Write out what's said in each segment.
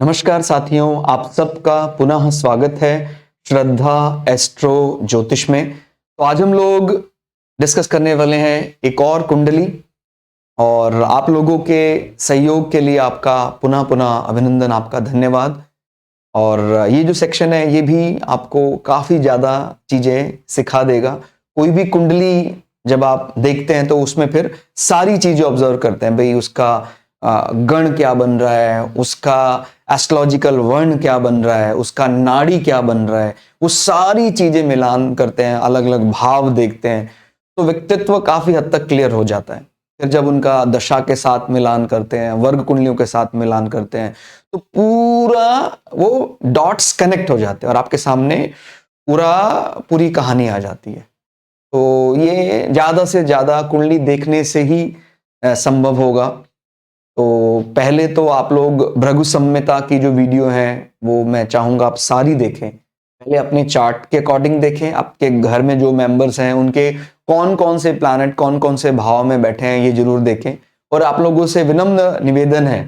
नमस्कार साथियों, आप सबका पुनः स्वागत है श्रद्धा एस्ट्रो ज्योतिष में। तो आज हम लोग डिस्कस करने वाले हैं एक और कुंडली, और आप लोगों के सहयोग के लिए आपका पुनः पुनः अभिनंदन, आपका धन्यवाद। और ये जो सेक्शन है ये भी आपको काफ़ी ज़्यादा चीज़ें सिखा देगा। कोई भी कुंडली जब आप देखते हैं तो उसमें फिर सारी चीज़ें ऑब्जर्व करते हैं, भाई उसका गण क्या बन रहा है, उसका एस्ट्रोलॉजिकल वर्ण क्या बन रहा है, उसका नाड़ी क्या बन रहा है, वो सारी चीजें मिलान करते हैं, अलग अलग भाव देखते हैं, तो व्यक्तित्व काफी हद तक क्लियर हो जाता है। फिर जब उनका दशा के साथ मिलान करते हैं, वर्ग कुंडलियों के साथ मिलान करते हैं, तो पूरा वो डॉट्स कनेक्ट हो जाते हैं और आपके सामने पूरी कहानी आ जाती है। तो ये ज्यादा से ज्यादा कुंडली देखने से ही संभव होगा। तो पहले तो आप लोग भृगु संहिता की जो वीडियो है वो मैं चाहूंगा आप सारी देखें। पहले अपने चार्ट के अकॉर्डिंग देखें, आपके घर में जो मेंबर्स हैं उनके कौन कौन से प्लैनेट कौन कौन से भाव में बैठे हैं ये जरूर देखें। और आप लोगों से विनम्र निवेदन है,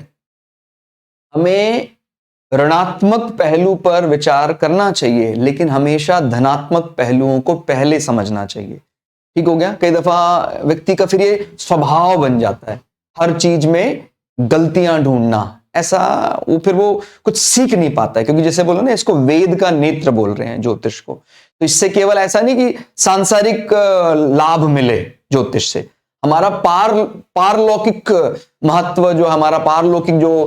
हमें ऋणात्मक पहलू पर विचार करना चाहिए, लेकिन हमेशा धनात्मक पहलुओं को पहले समझना चाहिए। ठीक हो गया। कई दफा व्यक्ति का फिर ये स्वभाव बन जाता है हर चीज में गलतियां ढूंढना, ऐसा वो कुछ सीख नहीं पाता है, क्योंकि जैसे बोलो ना, इसको वेद का नेत्र बोल रहे हैं ज्योतिष को। तो इससे केवल ऐसा नहीं कि सांसारिक लाभ मिले ज्योतिष से, हमारा पारलौकिक महत्व, जो हमारा पारलौकिक जो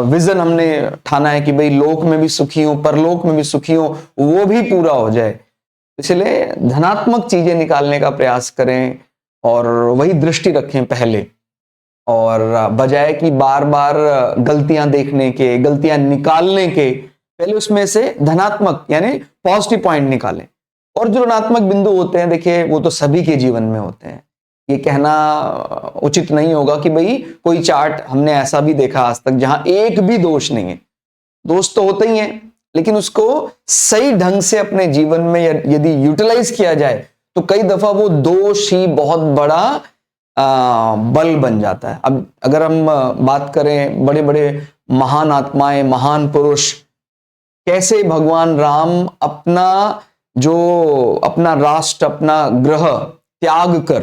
विजन हमने ठाना है कि भाई लोक में भी सुखी हो परलोक में भी सुखी हो, वो भी पूरा हो जाए। इसलिए धनात्मक चीजें निकालने का प्रयास करें और वही दृष्टि रखें पहले, और बजाय कि बार बार गलतियां देखने के, गलतियां निकालने के, पहले उसमें से धनात्मक यानी पॉजिटिव पॉइंट निकालें। और जो ऋणात्मक बिंदु होते हैं, देखिए वो तो सभी के जीवन में होते हैं, ये कहना उचित नहीं होगा कि भाई कोई चार्ट हमने ऐसा भी देखा आज तक जहां एक भी दोष नहीं है। दोष तो होते ही हैं, लेकिन उसको सही ढंग से अपने जीवन में यदि यूटिलाइज किया जाए तो कई दफा वो दोष ही बहुत बड़ा बल बन जाता है। अब अगर हम बात करें बड़े बड़े महान आत्माएं, महान पुरुष, कैसे भगवान राम अपना राष्ट्र, अपना ग्रह त्याग कर,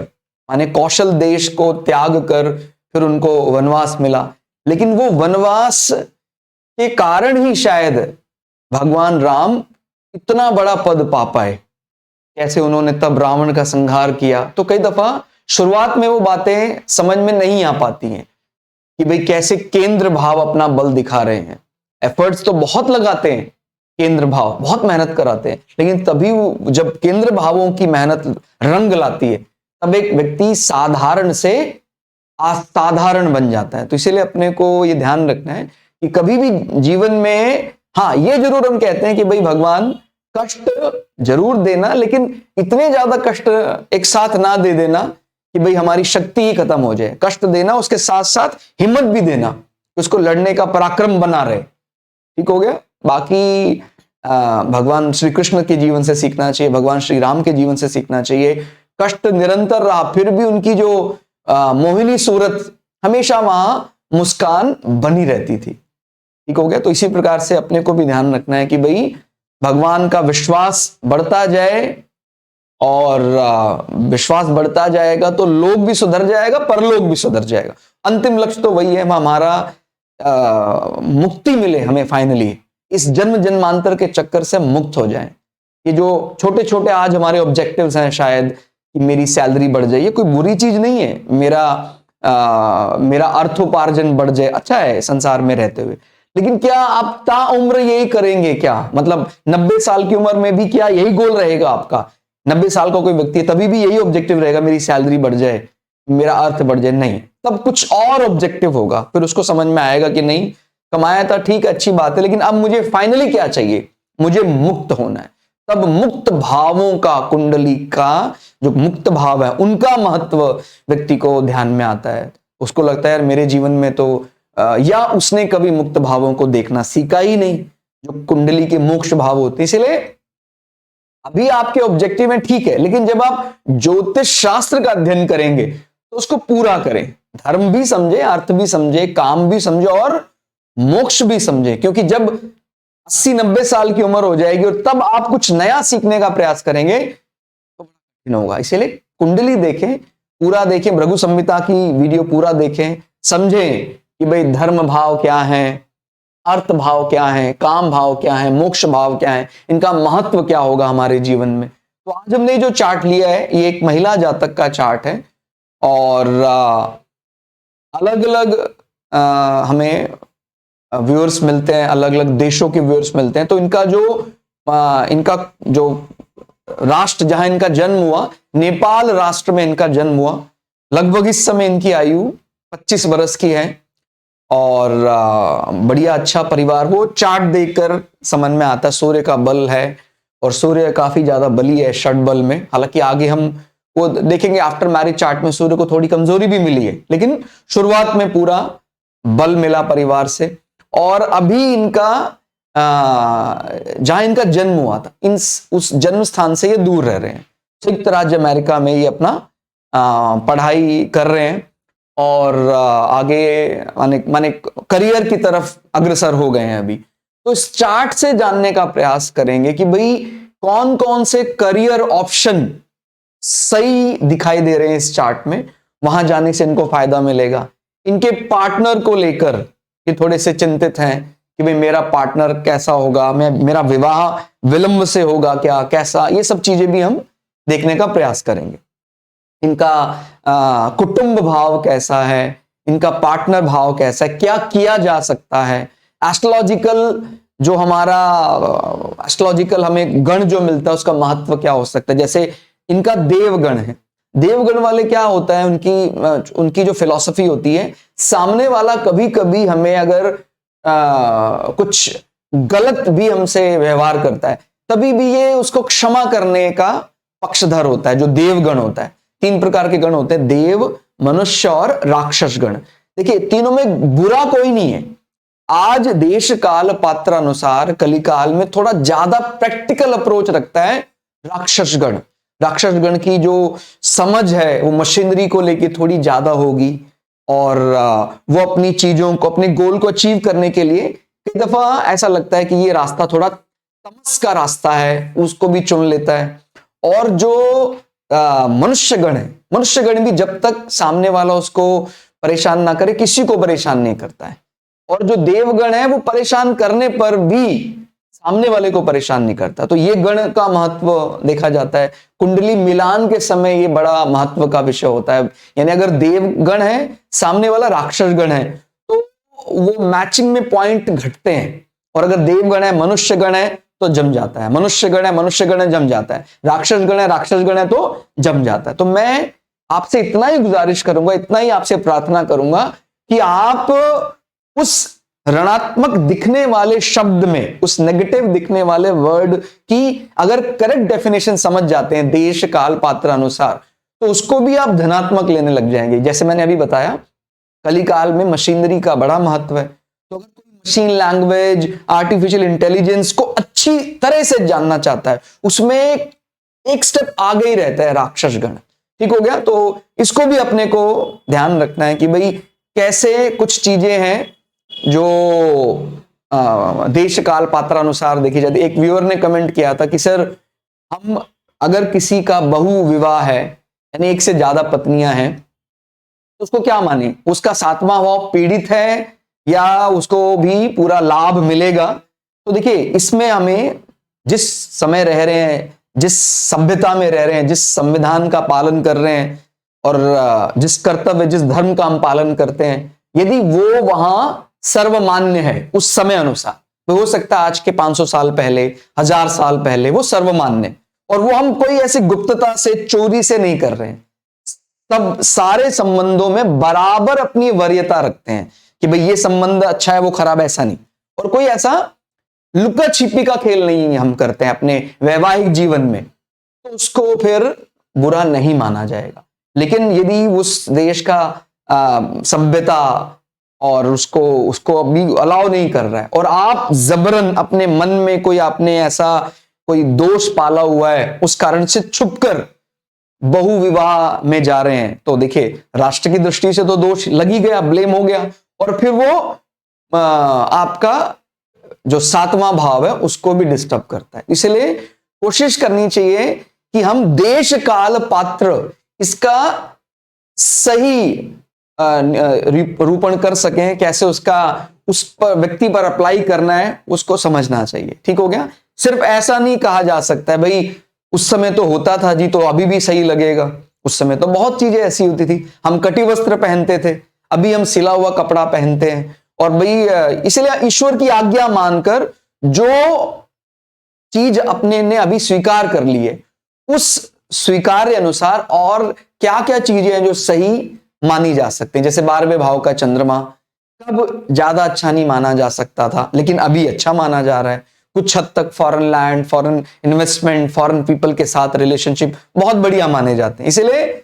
माने कौशल देश को त्याग कर फिर उनको वनवास मिला, लेकिन वो वनवास के कारण ही शायद भगवान राम इतना बड़ा पद पा पाए। कैसे उन्होंने तब रावण का संहार किया। तो कई दफा शुरुआत में वो बातें समझ में नहीं आ पाती हैं कि भाई कैसे केंद्र भाव अपना बल दिखा रहे हैं। एफर्ट्स तो बहुत लगाते हैं, केंद्र भाव बहुत मेहनत कराते हैं, लेकिन तभी जब केंद्र भावों की मेहनत रंग लाती है तब एक व्यक्ति साधारण से असाधारण बन जाता है। तो इसीलिए अपने को ये ध्यान रखना है कि कभी भी जीवन में, हाँ ये जरूर हम कहते हैं कि भाई भगवान कष्ट जरूर देना, लेकिन इतने ज्यादा कष्ट एक साथ ना दे देना कि भाई हमारी शक्ति ही खत्म हो जाए। कष्ट देना, उसके साथ साथ हिम्मत भी देना, उसको लड़ने का पराक्रम बना रहे। ठीक हो गया। बाकी भगवान श्री कृष्ण के जीवन से सीखना चाहिए, भगवान श्री राम के जीवन से सीखना चाहिए। कष्ट निरंतर रहा, फिर भी उनकी जो मोहिनी सूरत, हमेशा वहां मुस्कान बनी रहती थी। ठीक हो गया। तो इसी प्रकार से अपने को भी ध्यान रखना है कि भाई भगवान का विश्वास बढ़ता जाए, और विश्वास बढ़ता जाएगा तो लोग भी सुधर जाएगा, परलोक भी सुधर जाएगा। अंतिम लक्ष्य तो वही है, हमारा मुक्ति मिले हमें, फाइनली इस जन्म जन्मांतर के चक्कर से मुक्त हो जाए। ये जो छोटे छोटे आज हमारे ऑब्जेक्टिव्स हैं, शायद कि मेरी सैलरी बढ़ जाए, ये कोई बुरी चीज नहीं है। मेरा अर्थोपार्जन बढ़ जाए, अच्छा है संसार में रहते हुए, लेकिन क्या आप ताउम्र यही करेंगे क्या? मतलब 90 साल की उम्र में भी क्या यही गोल रहेगा आपका? 90 साल का कोई व्यक्ति है तभी भी यही ऑब्जेक्टिव रहेगा, मेरी सैलरी बढ़ जाए, मेरा अर्थ बढ़ जाए? नहीं, तब कुछ और ऑब्जेक्टिव होगा। फिर उसको समझ में आएगा कि नहीं, कमाया था ठीक है, अच्छी बात है, लेकिन अब मुझे फाइनली क्या चाहिए? मुझे मुक्त होना है। तब मुक्त भावों का, कुंडली का जो मुक्त भाव है उनका महत्व व्यक्ति को ध्यान में आता है। उसको लगता है यार मेरे जीवन में तो या उसने कभी मुक्त भावों को देखना सीखा ही नहीं, जो कुंडली के मोक्ष भाव होते हैं। इसलिए अभी आपके ऑब्जेक्टिव में ठीक है, लेकिन जब आप ज्योतिष शास्त्र का अध्ययन करेंगे तो उसको पूरा करें, धर्म भी समझे, अर्थ भी समझे, काम भी समझे और मोक्ष भी समझें, क्योंकि जब 80-90 साल की उम्र हो जाएगी और तब आप कुछ नया सीखने का प्रयास करेंगे तो कठिन होगा। इसीलिए कुंडली देखें, पूरा देखें, भृगु संहिता की वीडियो पूरा देखें, समझें कि भाई धर्म भाव क्या है, अर्थ भाव क्या है, काम भाव क्या है, मोक्ष भाव क्या है, इनका महत्व क्या होगा हमारे जीवन में। तो आज हमने जो चार्ट लिया है ये एक महिला जातक का चार्ट है और अलग अलग हमें व्यूअर्स मिलते हैं, अलग अलग देशों के व्यूअर्स मिलते हैं। तो इनका जो राष्ट्र जहां इनका जन्म हुआ, नेपाल राष्ट्र में इनका जन्म हुआ। लगभग इस समय इनकी आयु 25 वर्ष की है और बढ़िया अच्छा परिवार। वो चार्ट देखकर समझ में आता है सूर्य का बल है और सूर्य काफी ज्यादा बली है षड बल में। हालांकि आगे हम वो देखेंगे, आफ्टर मैरिज चार्ट में सूर्य को थोड़ी कमजोरी भी मिली है, लेकिन शुरुआत में पूरा बल मिला परिवार से। और अभी इनका जहां इनका जन्म हुआ था उस जन्म स्थान से ये दूर रह रहे हैं। संयुक्त राज्य अमेरिका में ये अपना पढ़ाई कर रहे हैं और आगे माने करियर की तरफ अग्रसर हो गए हैं अभी। तो इस चार्ट से जानने का प्रयास करेंगे कि भाई कौन कौन से करियर ऑप्शन सही दिखाई दे रहे हैं इस चार्ट में, वहां जाने से इनको फायदा मिलेगा। इनके पार्टनर को लेकर ये थोड़े से चिंतित हैं कि भाई मेरा पार्टनर कैसा होगा, मेरा विवाह विलंब से होगा क्या, कैसा, ये सब चीजें भी हम देखने का प्रयास करेंगे। इनका कुटुंब भाव कैसा है, इनका पार्टनर भाव कैसा है, क्या किया जा सकता है, एस्ट्रोलॉजिकल जो हमारा एस्ट्रोलॉजिकल हमें गण जो मिलता है उसका महत्व क्या हो सकता है। जैसे इनका देवगण है, देवगण वाले क्या होता है, उनकी जो फिलॉसफी होती है, सामने वाला कभी कभी हमें अगर कुछ गलत भी हमसे व्यवहार करता है तभी भी ये उसको क्षमा करने का पक्षधर होता है, जो देवगण होता है। 3 प्रकार के गण होते हैं, देव, मनुष्य और राक्षस गण। देखिए तीनों में बुरा कोई नहीं है। आज देश काल पात्र अनुसार कलिकाल में थोड़ा ज्यादा प्रैक्टिकल अप्रोच रखता है राक्षस गण। राक्षस गण की जो समझ है वो मशीनरी को लेके थोड़ी ज्यादा होगी और वो अपनी चीजों को, अपने गोल को अचीव करने के लिए कई दफा ऐसा लगता है कि ये रास्ता थोड़ा तमस का रास्ता है, उसको भी चुन लेता है। और जो मनुष्यगण है, मनुष्यगण भी जब तक सामने वाला उसको परेशान ना करे किसी को परेशान नहीं करता है। और जो देवगण है वो परेशान करने पर भी सामने वाले को परेशान नहीं करता। तो ये गण का महत्व देखा जाता है। कुंडली मिलान के समय ये बड़ा महत्व का विषय होता है। यानी अगर देवगण है, सामने वाला राक्षस गण है, तो वो मैचिंग में पॉइंट घटते हैं। और अगर देवगण है, मनुष्य गण है तो जम जाता है, मनुष्य गण है, मनुष्य गण है, जम जाता है, राक्षस गण है, राक्षस गण है तो जम जाता है। तो मैं आपसे इतना ही गुजारिश करूंगा, इतना ही आपसे प्रार्थना करूंगा कि आप उस ऋणात्मक दिखने वाले शब्द में, उस नेगेटिव दिखने वाले वर्ड की अगर करेक्ट डेफिनेशन समझ जाते हैं देश काल पात्र अनुसार, तो उसको भी आप धनात्मक लेने लग जाएंगे। जैसे मैंने अभी बताया, कलिकाल में मशीनरी का बड़ा महत्व है। तो अगर कोई मशीन लैंग्वेज, आर्टिफिशियल इंटेलिजेंस को अच्छी तरह से जानना चाहता है, उसमें एक स्टेप आगे ही रहता है राक्षस गण। ठीक हो गया। तो इसको भी अपने को ध्यान रखना है कि भाई कैसे कुछ चीजें हैं जो देश काल पात्र अनुसार देखी जाती। एक व्यूअर ने कमेंट किया था कि सर, हम अगर किसी का बहु विवाह है, यानी एक से ज्यादा पत्नियां हैं, तो उसको क्या माने, उसका 7वां भाव पीड़ित है या उसको भी पूरा लाभ मिलेगा। तो देखिए इसमें हमें जिस समय रह रहे हैं, जिस सभ्यता में रह रहे हैं, जिस संविधान का पालन कर रहे हैं और जिस कर्तव्य, जिस धर्म का हम पालन करते हैं, यदि वो वहां सर्वमान्य है उस समय अनुसार, तो हो सकता है आज के 500 साल पहले, 1000 साल पहले वो सर्वमान्य, और वो हम कोई ऐसी गुप्तता से, चोरी से नहीं कर रहे हैं। सब सारे संबंधों में बराबर अपनी वरीयता रखते हैं कि भाई ये संबंध अच्छा है, वो खराब, ऐसा नहीं। और कोई ऐसा लुका छिपी का खेल नहीं हम करते हैं अपने वैवाहिक जीवन में, तो उसको फिर बुरा नहीं माना जाएगा। लेकिन यदि उस देश का सभ्यता और उसको अभी अलाउ नहीं कर रहा है और आप जबरन अपने मन में कोई आपने ऐसा कोई दोष पाला हुआ है, उस कारण से छुपकर बहु विवाह में जा रहे हैं, तो देखिए राष्ट्र की दृष्टि से तो दोष लग ही गया, ब्लेम हो गया, और फिर वो आपका जो 7वां भाव है उसको भी डिस्टर्ब करता है। इसलिए कोशिश करनी चाहिए कि हम देश काल पात्र इसका सही रूपण कर सकें, कैसे उसका उस पर व्यक्ति पर अप्लाई करना है उसको समझना चाहिए। ठीक हो गया। सिर्फ ऐसा नहीं कहा जा सकता है भाई उस समय तो होता था जी तो अभी भी सही लगेगा, उस समय तो बहुत चीजें ऐसी होती थी, हम कटी वस्त्र पहनते थे, अभी हम सिला हुआ कपड़ा पहनते हैं। और भाई इसलिए ईश्वर की आज्ञा मानकर जो चीज अपने ने अभी स्वीकार कर ली है उस स्वीकार्य अनुसार और क्या क्या चीजें हैं जो सही मानी जा सकती हैं। जैसे 12वें भाव का चंद्रमा कब ज्यादा अच्छा नहीं माना जा सकता था लेकिन अभी अच्छा माना जा रहा है। कुछ हद तक foreign land, foreign investment, foreign people के साथ रिलेशनशिप बहुत बढ़िया माने जाते हैं। इसलिए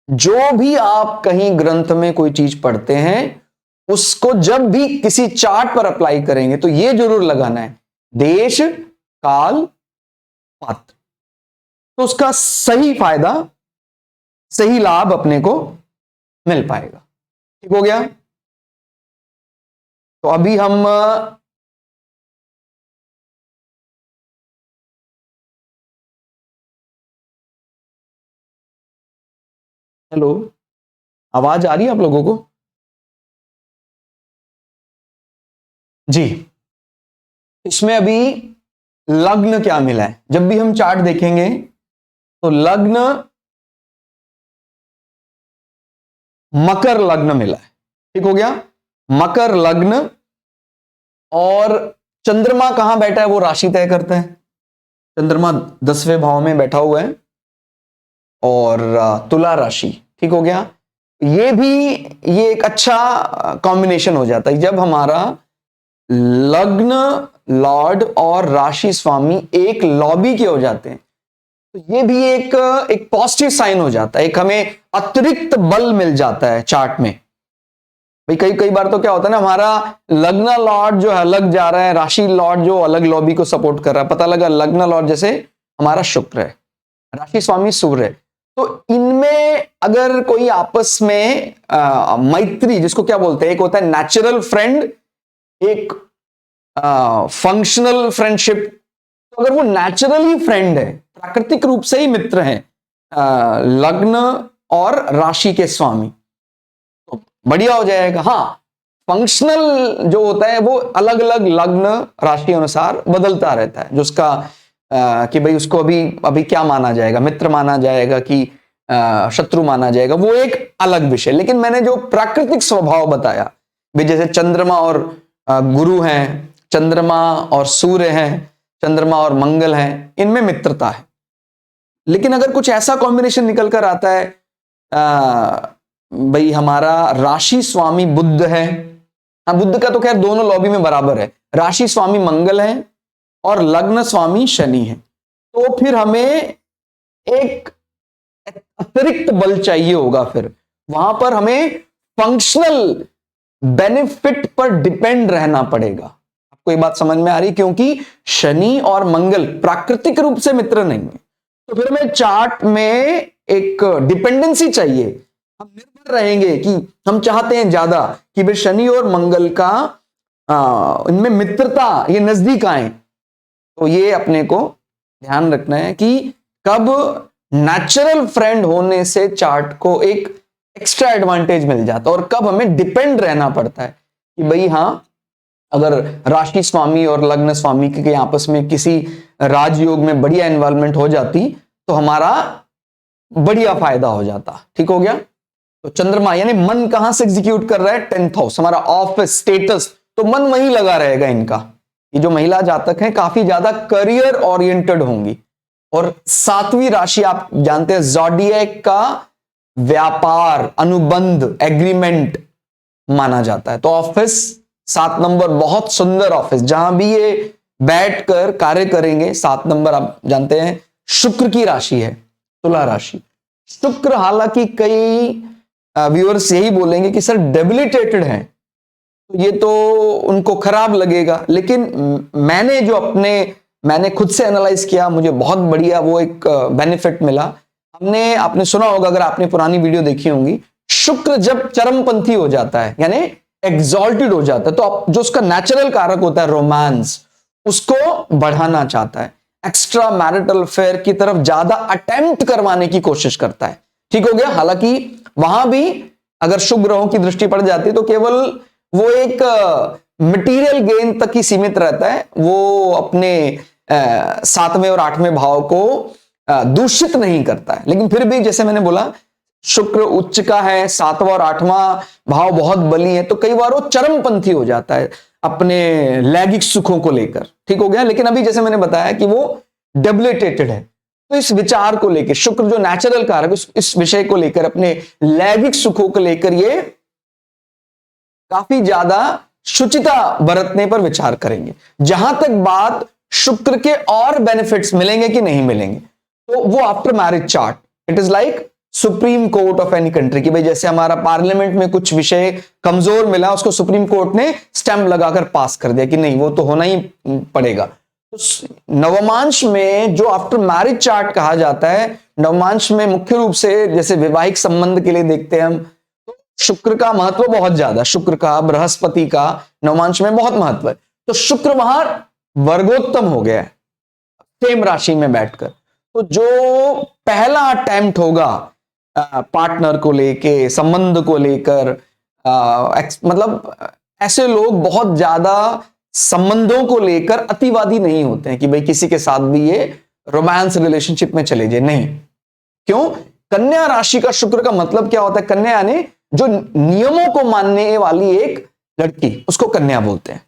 जो भी आप कहीं ग्रंथ में कोई चीज पढ़ते हैं उसको जब भी किसी चार्ट पर अप्लाई करेंगे तो यह जरूर लगाना है देश काल पात्र, तो उसका सही फायदा, सही लाभ अपने को मिल पाएगा। ठीक हो गया। तो अभी हम हेलो, आवाज आ रही है आप लोगों को? जी, इसमें अभी लग्न क्या मिला है, जब भी हम चार्ट देखेंगे तो लग्न मकर लग्न मिला है। ठीक हो गया। मकर लग्न और चंद्रमा कहां बैठा है वो राशि तय करता है। चंद्रमा 10वें भाव में बैठा हुआ है और तुला राशि। ठीक हो गया। ये एक अच्छा कॉम्बिनेशन हो जाता है जब हमारा लग्न लॉर्ड और राशि स्वामी एक लॉबी के हो जाते हैं, तो ये भी एक पॉजिटिव साइन हो जाता है, एक हमें अतिरिक्त बल मिल जाता है चार्ट में। भाई कई बार तो क्या होता है ना, हमारा लग्न लॉर्ड जो है अलग जा रहा है, राशि लॉर्ड जो अलग लॉबी को सपोर्ट कर रहा है। पता लगा लग्न लॉर्ड जैसे हमारा शुक्र है, राशि स्वामी सूर्य है, तो इनमें अगर कोई आपस में मैत्री, जिसको क्या बोलते हैं, एक होता है नेचुरल फ्रेंड, एक फंक्शनल फ्रेंडशिप। तो अगर वो नेचुरली फ्रेंड है, प्राकृतिक रूप से ही मित्र हैं लग्न और राशि के स्वामी, तो बढ़िया हो जाएगा। हाँ, फंक्शनल जो होता है वो अलग अलग लग्न राशि अनुसार बदलता रहता है, जो उसका कि भाई उसको अभी क्या माना जाएगा, मित्र माना जाएगा कि शत्रु माना जाएगा, वो एक अलग विषय। लेकिन मैंने जो प्राकृतिक स्वभाव बताया भाई, जैसे चंद्रमा और गुरु हैं, चंद्रमा और सूर्य हैं, चंद्रमा और मंगल हैं, इनमें मित्रता है। लेकिन अगर कुछ ऐसा कॉम्बिनेशन निकल कर आता है, भाई हमारा राशि स्वामी बुध है, हाँ बुध का तो खैर दोनों लॉबी में बराबर है, राशि स्वामी मंगल है और लग्न स्वामी शनि है, तो फिर हमें एक अतिरिक्त बल चाहिए होगा। फिर वहां पर हमें फंक्शनल बेनिफिट पर डिपेंड रहना पड़ेगा। आपको ये बात समझ में आ रही? क्योंकि शनि और मंगल प्राकृतिक रूप से मित्र नहीं है, तो फिर हमें चार्ट में एक डिपेंडेंसी चाहिए। हम निर्भर रहेंगे कि हम चाहते हैं ज्यादा कि भाई शनि और मंगल का इनमें मित्रता, ये नजदीक आए। तो ये अपने को ध्यान रखना है कि कब नेचुरल फ्रेंड होने से चार्ट को एक एक्स्ट्रा एडवांटेज मिल जाता है और कब हमें डिपेंड रहना पड़ता है कि भाई हाँ, अगर राशि स्वामी और लग्न स्वामी के आपस में किसी राजयोग में बढ़िया इन्वॉल्वमेंट हो जाती तो हमारा बढ़िया फायदा हो जाता। ठीक हो गया। तो चंद्रमा यानी मन कहां से एग्जीक्यूट कर रहा है? 10th हाउस, हमारा ऑफिस स्टेटस, तो मन वहीं लगा रहेगा इनका। ये जो महिला जातक हैं काफी ज्यादा करियर ओरिएंटेड होंगी। और 7वीं राशि आप जानते हैं ज़ोडिएक का व्यापार, अनुबंध, एग्रीमेंट माना जाता है। तो ऑफिस 7 नंबर बहुत सुंदर ऑफिस, जहां भी ये बैठकर कार्य करेंगे। 7 नंबर आप जानते हैं शुक्र की राशि है, तुला राशि। शुक्र हालांकि कई व्यूअर्स यही बोलेंगे कि सर डेबिलिटेटेड है, तो ये तो उनको खराब लगेगा, लेकिन मैंने खुद से एनालाइज किया, मुझे बहुत बढ़िया वो एक बेनिफिट मिला। आपने सुना होगा, अगर आपने पुरानी वीडियो देखी होंगी, शुक्र जब चरमपंथी हो जाता है, यानी एग्जॉल्टेड हो जाता है, तो जो उसका नेचुरल कारक होता है रोमांस, उसको बढ़ाना चाहता है, एक्स्ट्रा मैरिटल अफेयर की तरफ ज्यादा अटेम्प्ट करवाने की कोशिश करता है। ठीक हो गया। हालांकि वहां भी अगर शुभ ग्रहों की दृष्टि पड़ जाती है तो केवल वो एक मटेरियल गेन तक ही सीमित रहता है, वो अपने 7वें और 8वें भाव को दूषित नहीं करता है। लेकिन फिर भी जैसे मैंने बोला, शुक्र उच्च का है, 7वां और 8वां भाव बहुत बली है, तो कई बार वो चरमपंथी हो जाता है अपने लैंगिक सुखों को लेकर। ठीक हो गया। लेकिन अभी जैसे मैंने बताया कि वो डेबिलिटेटेड है, तो इस विचार को लेकर शुक्र जो नेचुरल कारक, इस विषय को लेकर, अपने लैंगिक सुखों को लेकर ये काफी ज्यादा शुचिता बरतने पर विचार करेंगे। जहां तक बात शुक्र के और बेनिफिट्स मिलेंगे कि नहीं मिलेंगे, तो वो after marriage chart, it is like supreme court of any country की भाई जैसे हमारा पार्लियामेंट में कुछ विषय कमजोर मिला, उसको सुप्रीम कोर्ट ने स्टैंप लगाकर पास कर दिया कि नहीं वो तो होना ही पड़ेगा। तो नवमांश में जो आफ्टर मैरिज चार्ट कहा जाता है, नवमांश में मुख्य रूप से जैसे वैवाहिक संबंध के लिए देखते हैं हम, तो शुक्र का महत्व बहुत ज्यादा, शुक्र का, बृहस्पति का नवमांश में बहुत महत्व है। तो शुक्र वहां वर्गोत्तम हो गया है सेम राशि में बैठकर। तो जो पहला अटेम्प्ट होगा पार्टनर को लेके, संबंध को लेकर, मतलब ऐसे लोग बहुत ज्यादा संबंधों को लेकर अतिवादी नहीं होते हैं कि भाई किसी के साथ भी ये रोमांस रिलेशनशिप में चले जाए, नहीं। क्यों? कन्या राशि का शुक्र का मतलब क्या होता है? कन्या यानी जो नियमों को मानने वाली एक लड़की, उसको कन्या बोलते हैं।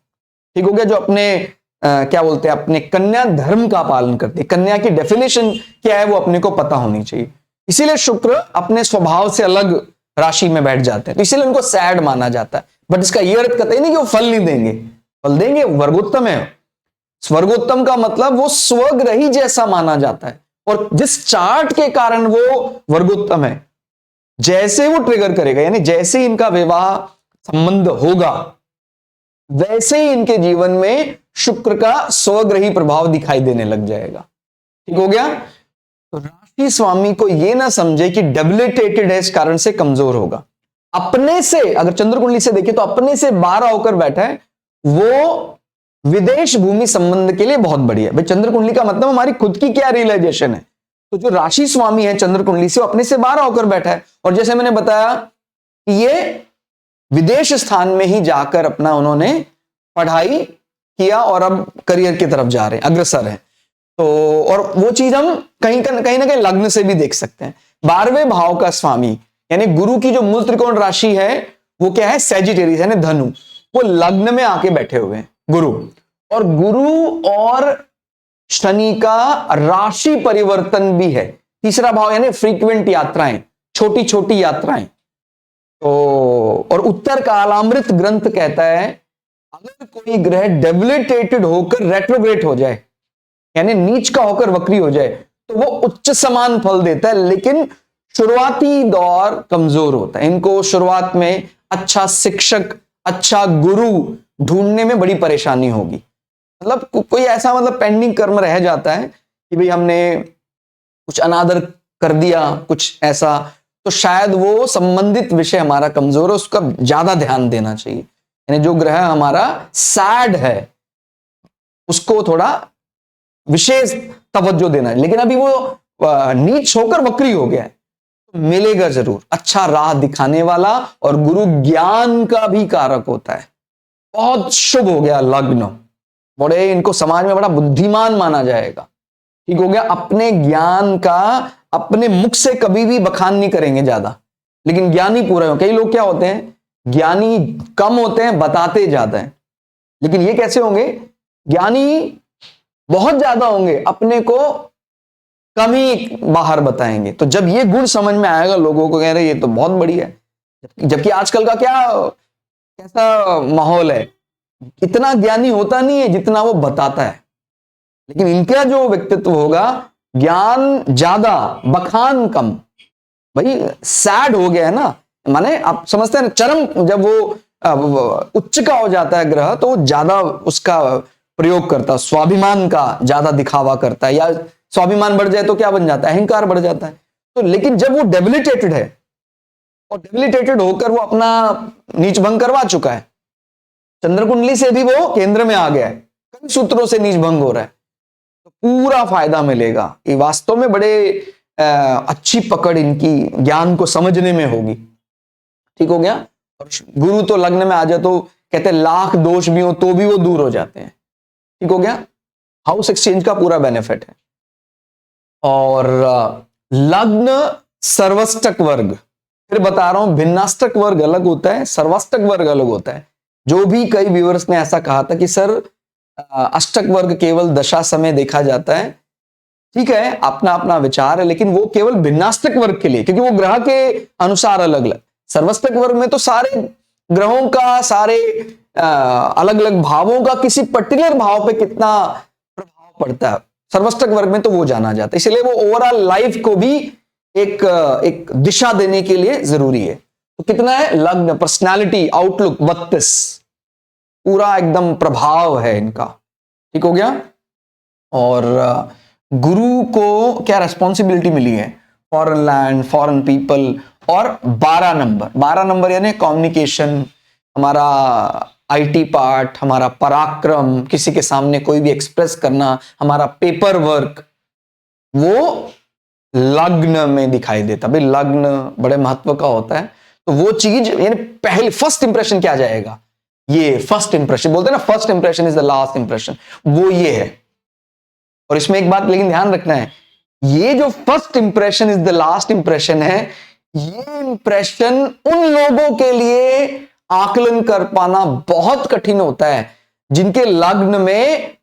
ठीक हो गया। जो अपने क्या बोलते हैं, अपने कन्या धर्म का पालन करती है। कन्या की डेफिनेशन क्या है वो अपने को पता होनी चाहिए। इसीलिए शुक्र अपने स्वभाव से अलग राशि में बैठ जाते हैं, तो इसीलिए उनको सैड माना जाता है। बट इसका ये अर्थ कहते नहीं कि वो फल नहीं देंगे, फल देंगे, वर्गोत्तम है। स्वर्गोत्तम का मतलब वो स्वग्रही जैसा माना जाता है, और जिस चार्ट के कारण वो वर्गोत्तम है, जैसे वो ट्रिगर करेगा, यानी जैसे इनका विवाह संबंध होगा, वैसे ही इनके जीवन में शुक्र का स्वग्रही प्रभाव दिखाई देने लग जाएगा। ठीक हो गया। तो राशि स्वामी को यह ना समझे कि डेबिलिटेटेड है इस कारण से कमजोर होगा। अपने से अगर चंद्र कुंडली से देखे तो अपने से 12 होकर बैठा है, वो विदेश भूमि संबंध के लिए बहुत बढ़िया है। भाई चंद्र कुंडली का मतलब हमारी खुद की क्या रियलाइजेशन है, तो जो राशि स्वामी है चंद्र कुंडली से, वो अपने से 12 होकर बैठा है। और जैसे मैंने बताया कि ये विदेश स्थान में ही जाकर अपना उन्होंने पढ़ाई किया और अब करियर की तरफ जा रहे हैं, अग्रसर हैं। तो और वो चीज हम कहीं ना कहीं लग्न से भी देख सकते हैं। 12वें भाव का स्वामी यानी गुरु की जो मूल त्रिकोण राशि है वो क्या है? सैजिटेरियस यानी धनु, वो लग्न में आके बैठे हुए हैं गुरु। और गुरु और शनि का राशि परिवर्तन भी है। तीसरा भाव यानी फ्रीक्वेंट यात्राएं, छोटी छोटी यात्राएं। तो और उत्तर कालामृत ग्रंथ कहता है अगर कोई ग्रह डेबिलिटेटेड होकर रेट्रोग्रेड हो जाए, यानी नीच का होकर वक्री हो जाए, तो वो उच्च समान फल देता है, लेकिन शुरुआती दौर कमजोर होता है। इनको शुरुआत में अच्छा शिक्षक, अच्छा गुरु ढूंढने में बड़ी परेशानी होगी। मतलब कोई ऐसा मतलब पेंडिंग कर्म रह जाता है कि भाई हमने कुछ अनादर कर दिया, कुछ ऐसा, तो शायद वो संबंधित विषय हमारा कमजोर है, उसका ज्यादा ध्यान देना चाहिए। यानी जो ग्रह हमारा सैड है उसको थोड़ा विशेष तवज्जो देना है। लेकिन अभी वो नीच होकर वक्री हो गया है, तो मिलेगा जरूर। अच्छा राह दिखाने वाला, और गुरु ज्ञान का भी कारक होता है। बहुत शुभ हो गया लग्न, बड़े इनको समाज में बड़ा बुद्धिमान माना जाएगा। ठीक हो गया। अपने ज्ञान का अपने मुख से कभी भी बखान नहीं करेंगे ज्यादा, लेकिन ज्ञानी पूरे हो। कई लोग क्या होते हैं, ज्ञानी कम होते हैं, बताते ज्यादा हैं। लेकिन ये कैसे होंगे? ज्ञानी बहुत ज्यादा होंगे, अपने को कम ही बाहर बताएंगे। तो जब ये गुण समझ में आएगा लोगों को, कह रहे ये तो बहुत बढ़िया है। जबकि आजकल का क्या कैसा माहौल है, इतना ज्ञानी होता नहीं है जितना वो बताता है। लेकिन इनका जो व्यक्तित्व होगा, ज्ञान ज्यादा, बखान कम। भाई सैड हो गया है ना, माने आप समझते हैं चरम, जब वो उच्च का हो जाता है ग्रह, तो ज्यादा उसका प्रयोग करता है, स्वाभिमान का ज्यादा दिखावा करता है, या स्वाभिमान बढ़ जाए तो क्या बन जाता है? अहंकार बढ़ जाता है। तो लेकिन जब वो डेबिलिटेटेड है, और डेबिलिटेटेड होकर वो अपना नीच भंग करवा चुका है। चंद्र कुंडली से भी वो केंद्र में आ गया है, कई सूत्रों से नीच भंग हो रहा है, तो पूरा फायदा मिलेगा। ये वास्तव में बड़े अच्छी पकड़ इनकी ज्ञान को समझने में होगी। ठीक हो गया। और गुरु तो लग्न में आ जाए तो कहते हैं लाख दोष भी हो तो भी वो दूर हो जाते हैं। ठीक हो गया। हाउस एक्सचेंज का पूरा बेनिफिट है। और लग्न सर्वाष्टक वर्ग, फिर बता रहा हूं, भिन्नाष्टक वर्ग अलग होता है, सर्वाष्टक वर्ग अलग होता है। जो भी कई व्यूअर्स ने ऐसा कहा था कि सर अष्टक वर्ग केवल दशा समय देखा जाता है, ठीक है, अपना अपना विचार है, लेकिन वो केवल भिन्नाष्टक वर्ग के लिए, क्योंकि वो ग्रह के अनुसार अलग अलग। सर्वाष्टक वर्ग में तो सारे ग्रहों का, सारे अलग अलग भावों का किसी पर्टिकुलर भाव पे कितना प्रभाव पड़ता है, सर्वाष्टक वर्ग में तो वो जाना जाता है। इसलिए वो ओवरऑल लाइफ को भी एक दिशा देने के लिए जरूरी है। तो कितना है लग्न, पर्सनालिटी, आउटलुक 32, पूरा एकदम प्रभाव है इनका। ठीक हो गया। और गुरु को क्या रेस्पॉन्सिबिलिटी मिली है, फॉरेन लैंड, फॉरेन पीपल, और 12 नंबर यानी कम्युनिकेशन, हमारा आईटी पार्ट, हमारा पराक्रम, किसी के सामने कोई भी एक्सप्रेस करना, हमारा पेपर वर्क, वो लग्न में दिखाई देता। भाई लग्न बड़े महत्व का होता है। तो वो चीज यानी पहले फर्स्ट इंप्रेशन क्या जाएगा, ये फर्स्ट इंप्रेशन बोलते हैं ना, first impression is the last impression, वो ये है। और इसमें एक बात लेकिन ध्यान रखना है, ये जो first impression is the last impression है, ये इंप्रेशन उन लोगों के लिए आकलन कर पाना बहुत कठिन होता है जिनके लग्न में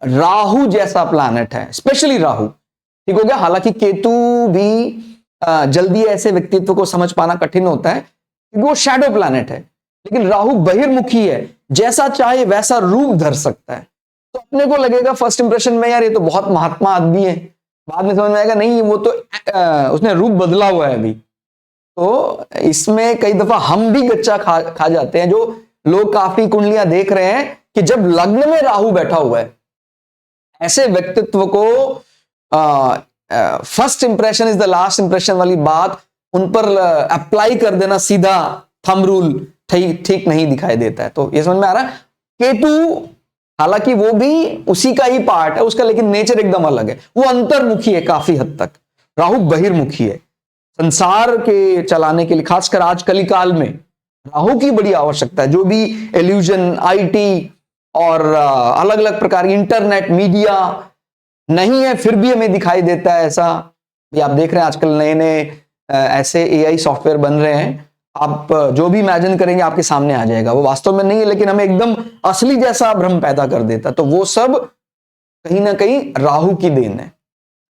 राहु जैसा प्लैनेट है, स्पेशली राहु। ठीक हो गया। हालांकि केतु भी जल्दी ऐसे व्यक्तित्व को समझ पाना कठिन होता है क्योंकि वो शैडो प्लैनेट है, लेकिन राहु बहिर्मुखी है, जैसा चाहे वैसा रूप धर सकता है। तो अपने को लगेगा फर्स्ट इंप्रेशन में यार ये तो बहुत महात्मा आदमी है, बाद में समझ में आएगा नहीं वो तो उसने रूप बदला हुआ है अभी। तो इसमें कई दफा हम भी गच्चा खा जाते हैं, जो लोग काफी कुंडलियां देख रहे हैं कि जब लग्न में राहु बैठा हुआ है, ऐसे व्यक्तित्व को first impression is the last impression वाली बात उन पर अप्लाई कर देना सीधा थंब रूल ठीक नहीं दिखाई देता है। तो ये समझ में आ रहा है। केतु हालांकि वो भी उसी का ही पार्ट है उसका, लेकिन नेचर एकदम अलग है, वो अंतर्मुखी है काफी हद तक, राहु बहिर्मुखी है। संसार के चलाने के लिए खासकर आज कलिकाल में राहु की बड़ी आवश्यकता है। जो भी इल्यूजन, आईटी और अलग अलग प्रकार की इंटरनेट, मीडिया नहीं है फिर भी हमें दिखाई देता है ऐसा। ये आप देख रहे हैं आजकल नए नए ऐसे एआई सॉफ्टवेयर बन रहे हैं, आप जो भी इमेजिन करेंगे आपके सामने आ जाएगा। वो वास्तव में नहीं है लेकिन हमें एकदम असली जैसा भ्रम पैदा कर देता है। तो वो सब कहीं ना कहीं राहु की देन है।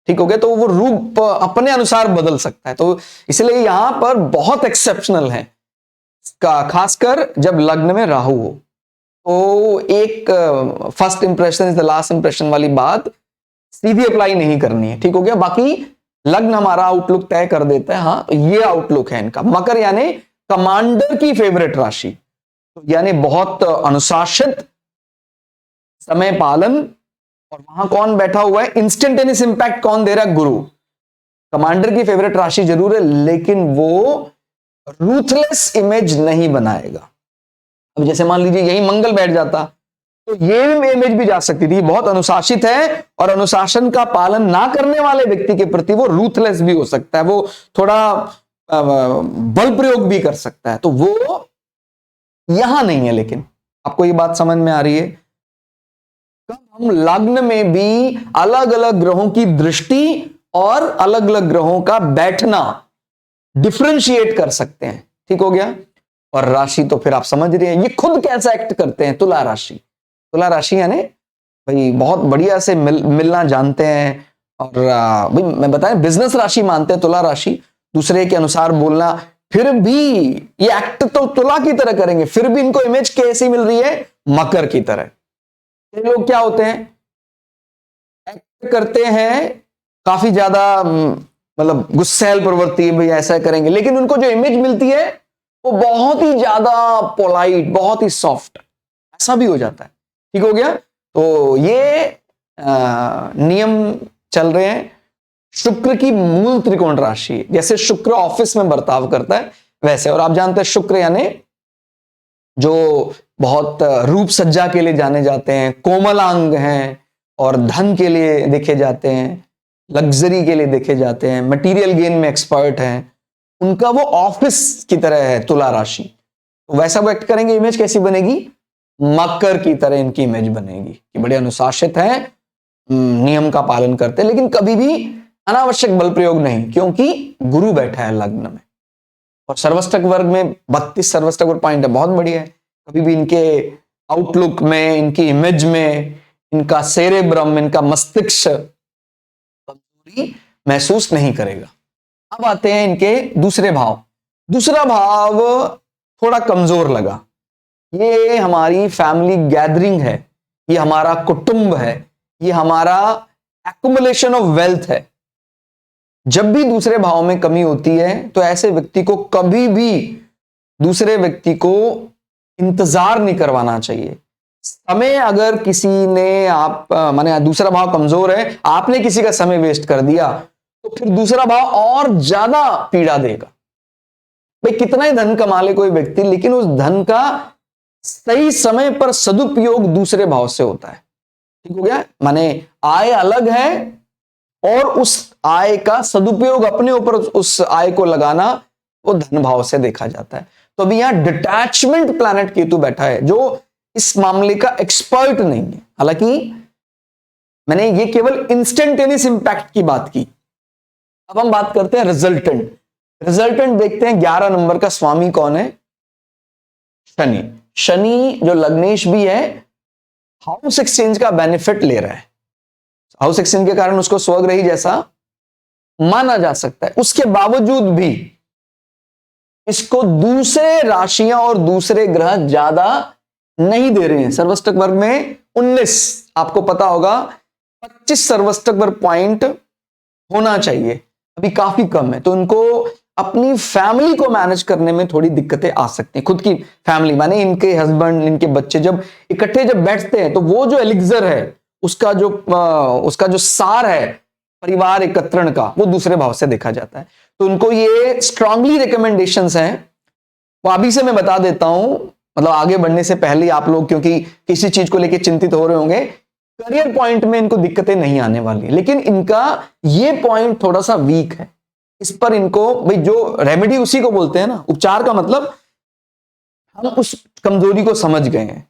ठीक हो गया। तो वो रूप अपने अनुसार बदल सकता है। तो इसलिए यहां पर बहुत एक्सेप्शनल है, खासकर जब लग्न में राहु हो। तो एक first impression is the last impression वाली बात सीधी अप्लाई नहीं करनी है। ठीक हो गया। बाकी लग्न हमारा आउटलुक तय कर देता है। हाँ, तो ये आउटलुक है इनका। मकर यानी कमांडर की फेवरेट राशि, तो यानी बहुत अनुशासित, समय पालन, और वहां कौन बैठा हुआ है, इंस्टेंटेनियस इंपैक्ट कौन दे रहा है, गुरु। कमांडर की फेवरेट राशि जरूर है लेकिन वो रूथलेस इमेज नहीं बनाएगा। अब जैसे मान लीजिए यही मंगल बैठ जाता तो ये इमेज भी जा सकती थी, बहुत अनुशासित है और अनुशासन का पालन ना करने वाले व्यक्ति के प्रति वो रूथलेस भी हो सकता है, वो थोड़ा बल प्रयोग भी कर सकता है। तो वो यहां नहीं है। लेकिन आपको ये बात समझ में आ रही है, कब हम लग्न में भी अलग अलग ग्रहों की दृष्टि और अलग अलग ग्रहों का बैठना डिफरेंशिएट कर सकते हैं। ठीक हो गया। और राशि तो फिर आप समझ रहे हैं ये खुद कैसा एक्ट करते हैं। तुला राशि, तुला राशि यानी भाई बहुत बढ़िया से मिलना जानते हैं, और भाई मैं बताएं बिजनेस राशि मानते हैं तुला राशि, दूसरे के अनुसार बोलना, फिर भी ये एक्ट तो तुला की तरह करेंगे, फिर भी इनको इमेज कैसी मिल रही है, मकर की तरह। ये लोग क्या होते हैं, एक्ट करते हैं काफी ज्यादा मतलब गुस्सैल प्रवृत्ति, भाई ऐसा करेंगे, लेकिन उनको जो इमेज मिलती है वो बहुत ही ज्यादा पोलाइट, बहुत ही सॉफ्ट, ऐसा भी हो जाता है। ठीक हो गया। तो ये नियम चल रहे हैं। शुक्र की मूल त्रिकोण राशि है। जैसे शुक्र ऑफिस में बर्ताव करता है वैसे, और आप जानते हैं शुक्र यानी जो बहुत रूप सज्जा के लिए जाने जाते हैं, कोमलांग हैं और धन के लिए देखे जाते हैं, लग्जरी के लिए देखे जाते हैं, मटेरियल गेन में एक्सपर्ट हैं, उनका वो ऑफिस की तरह है तुला राशि। तो वैसा वो एक्ट करेंगे, इमेज कैसी बनेगी? मकर की तरह इनकी इमेज बनेगी कि बड़े अनुशासित हैं, नियम का पालन करते हैं, लेकिन कभी भी अनावश्यक बल प्रयोग नहीं, क्योंकि गुरु बैठा है लग्न में। और सर्वष्टक वर्ग में 32 सर्वष्टक वर्ग पॉइंट है, बहुत बढ़िया है। कभी भी इनके आउटलुक में, इनकी इमेज में, इनका सेरेब्रम, इनका मस्तिष्क कमजोरी महसूस नहीं करेगा। अब आते हैं इनके दूसरे भाव। दूसरा भाव थोड़ा कमजोर लगा। ये हमारी फैमिली गैदरिंग है, ये हमारा कुटुंब है, ये हमारा एक्युमुलेशन ऑफ वेल्थ है। जब भी दूसरे भाव में कमी होती है तो ऐसे व्यक्ति को कभी भी दूसरे व्यक्ति को इंतजार नहीं करवाना चाहिए। समय अगर किसी ने माने दूसरा भाव कमजोर है, आपने किसी का समय वेस्ट कर दिया तो फिर दूसरा भाव और ज्यादा पीड़ा देगा। भाई कितना ही धन कमा ले कोई व्यक्ति, लेकिन उस धन का सही समय पर सदुपयोग दूसरे भाव से होता है। ठीक हो गया? माने आय अलग है और उस आय का सदुपयोग अपने ऊपर उस आय को लगाना वो धन भाव से देखा जाता है। तो अभी यहां डिटैचमेंट प्लैनेट केतु बैठा है जो इस मामले का एक्सपर्ट नहीं है। हालांकि मैंने ये केवल इंस्टेंटेनियस इंपैक्ट की बात की। अब हम बात करते हैं रिजल्टेंट। रिजल्टेंट देखते हैं 11 नंबर का स्वामी कौन है? शनि। शनि जो लग्नेश भी है, हाउस एक्सचेंज का बेनिफिट ले रहा है। हाउस एक्सचेंज के कारण उसको स्वग्रही जैसा माना जा सकता है। उसके बावजूद भी इसको दूसरे राशियां और दूसरे ग्रह ज्यादा नहीं दे रहे हैं। सर्वष्टक वर्ग में 19, आपको पता होगा 25 सर्वष्टक वर्ग पॉइंट होना चाहिए, अभी काफी कम है। तो उनको अपनी फैमिली को मैनेज करने में थोड़ी दिक्कतें आ सकती हैं। खुद की फैमिली माने इनके हस्बैंड, इनके बच्चे जब इकट्ठे जब बैठते हैं तो वो जो एलिक्सर है उसका जो सार है परिवार एकत्रण का, वो दूसरे भाव से देखा जाता है। तो उनको ये स्ट्रांगली रिकमेंडेशंस हैं, वो अभी से मैं बता देता हूं, मतलब आगे बढ़ने से पहले आप लोग क्योंकि किसी चीज को लेकर चिंतित हो रहे होंगे, करियर पॉइंट में इनको दिक्कतें नहीं आने वाली, लेकिन इनका ये पॉइंट थोड़ा सा वीक है। इस पर इनको भाई जो रेमेडी उसी को बोलते हैं ना, उपचार का मतलब हम उस कमजोरी को समझ गए हैं,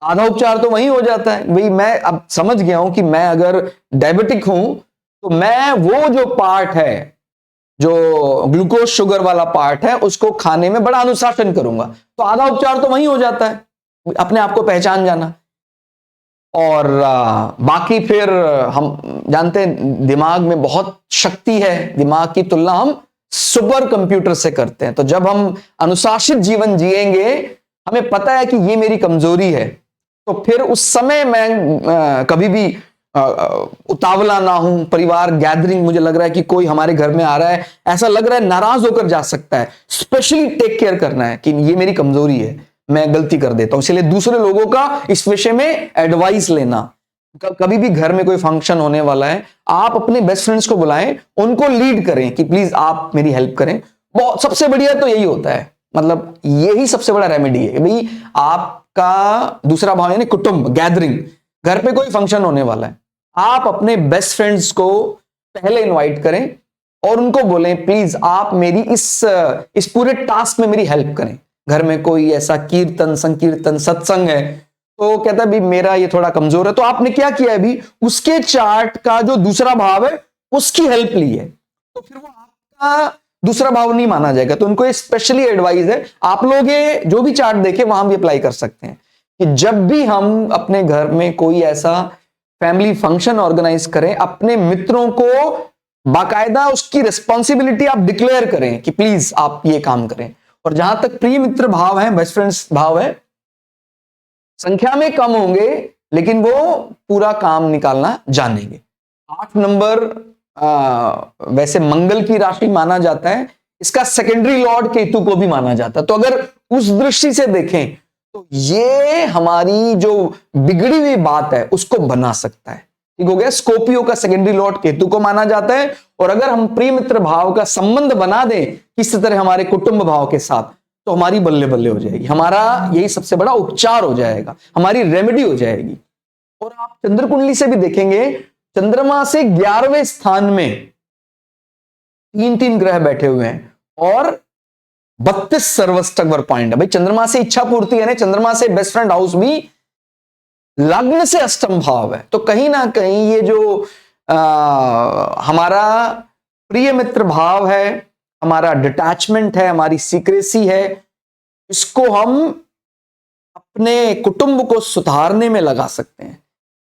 आधा उपचार तो वही हो जाता है। भाई मैं अब समझ गया हूं कि मैं अगर डायबिटिक हूं तो मैं वो जो पार्ट है, जो ग्लूकोज शुगर वाला पार्ट है, उसको खाने में बड़ा अनुशासन करूंगा, तो आधा उपचार तो वही हो जाता है, अपने आप को पहचान जाना। और बाकी फिर हम जानते हैं दिमाग में बहुत शक्ति है, दिमाग की तुलना हम सुपर कंप्यूटर से करते हैं। तो जब हम अनुशासित जीवन जिएंगे, हमें पता है कि ये मेरी कमजोरी है, तो फिर उस समय मैं कभी भी उतावला ना हूं। परिवार गैदरिंग, मुझे लग रहा है कि कोई हमारे घर में आ रहा है, ऐसा लग रहा है नाराज होकर जा सकता है, स्पेशली टेक केयर करना है कि ये मेरी कमजोरी है, मैं गलती कर देता हूं। इसलिए दूसरे लोगों का इस विषय में एडवाइस लेना। कभी भी घर में कोई फंक्शन होने वाला है, आप अपने बेस्ट फ्रेंड्स को बुलाएं, उनको लीड करें कि प्लीज आप मेरी हेल्प करें। बहुत सबसे बढ़िया तो यही होता है, मतलब यही सबसे बड़ा रेमेडी है। भाई आपका दूसरा भाव यानी कुटुंब गैदरिंग, घर पे कोई फंक्शन होने वाला है, आप अपने बेस्ट फ्रेंड्स को पहले इनवाइट करें और उनको बोलें प्लीज आप मेरी इस पूरे टास्क में मेरी हेल्प करें। घर में कोई ऐसा कीर्तन, संकीर्तन, सत्संग है, तो कहता है भी मेरा ये थोड़ा कमजोर है, तो आपने क्या किया है भी उसके चार्ट का जो दूसरा भाव है उसकी हेल्प ली है, तो फिर वो आपका दूसरा भाव नहीं माना जाएगा। तो उनको स्पेशली एडवाइस है, आप लोग ये जो भी चार्ट देखे वहां भी अप्लाई कर सकते हैं कि जब भी हम अपने घर में कोई ऐसा फैमिली फंक्शन ऑर्गेनाइज करें, अपने मित्रों को बाकायदा उसकी रिस्पॉन्सिबिलिटी आप डिक्लेयर करें कि प्लीज आप ये काम करें। और जहां तक प्रिय मित्र भाव है, बेस्ट फ्रेंड्स भाव है, संख्या में कम होंगे लेकिन वो पूरा काम निकालना जानेंगे। 8 नंबर वैसे मंगल की राशि माना जाता है, इसका सेकेंडरी लॉर्ड केतु को भी माना जाता है। तो अगर उस दृष्टि से देखें तो ये हमारी जो बिगड़ी हुई बात है उसको बना सकता है। ठीक हो गया। स्कॉर्पियो का सेकेंडरी लॉर्ड केतु को माना जाता है। और अगर हम प्रिय मित्र भाव का संबंध बना दें किसी तरह हमारे कुटुंब भाव के साथ, तो हमारी बल्ले बल्ले हो जाएगी, हमारा यही सबसे बड़ा उपचार हो जाएगा, हमारी रेमेडी हो जाएगी। और आप चंद्र कुंडली से भी देखेंगे, चंद्रमा से 11वें स्थान में 3 ग्रह बैठे हुए हैं और 32 सर्वष्टक वर पॉइंट है। भाई चंद्रमा से इच्छा पूर्ति है ना, चंद्रमा से बेस्ट फ्रेंड हाउस भी लग्न से अष्टम भाव है। तो कहीं ना कहीं ये जो हमारा प्रिय मित्र भाव है, हमारा डिटैचमेंट है, हमारी सीक्रेसी है, इसको हम अपने कुटुंब को सुधारने में लगा सकते हैं।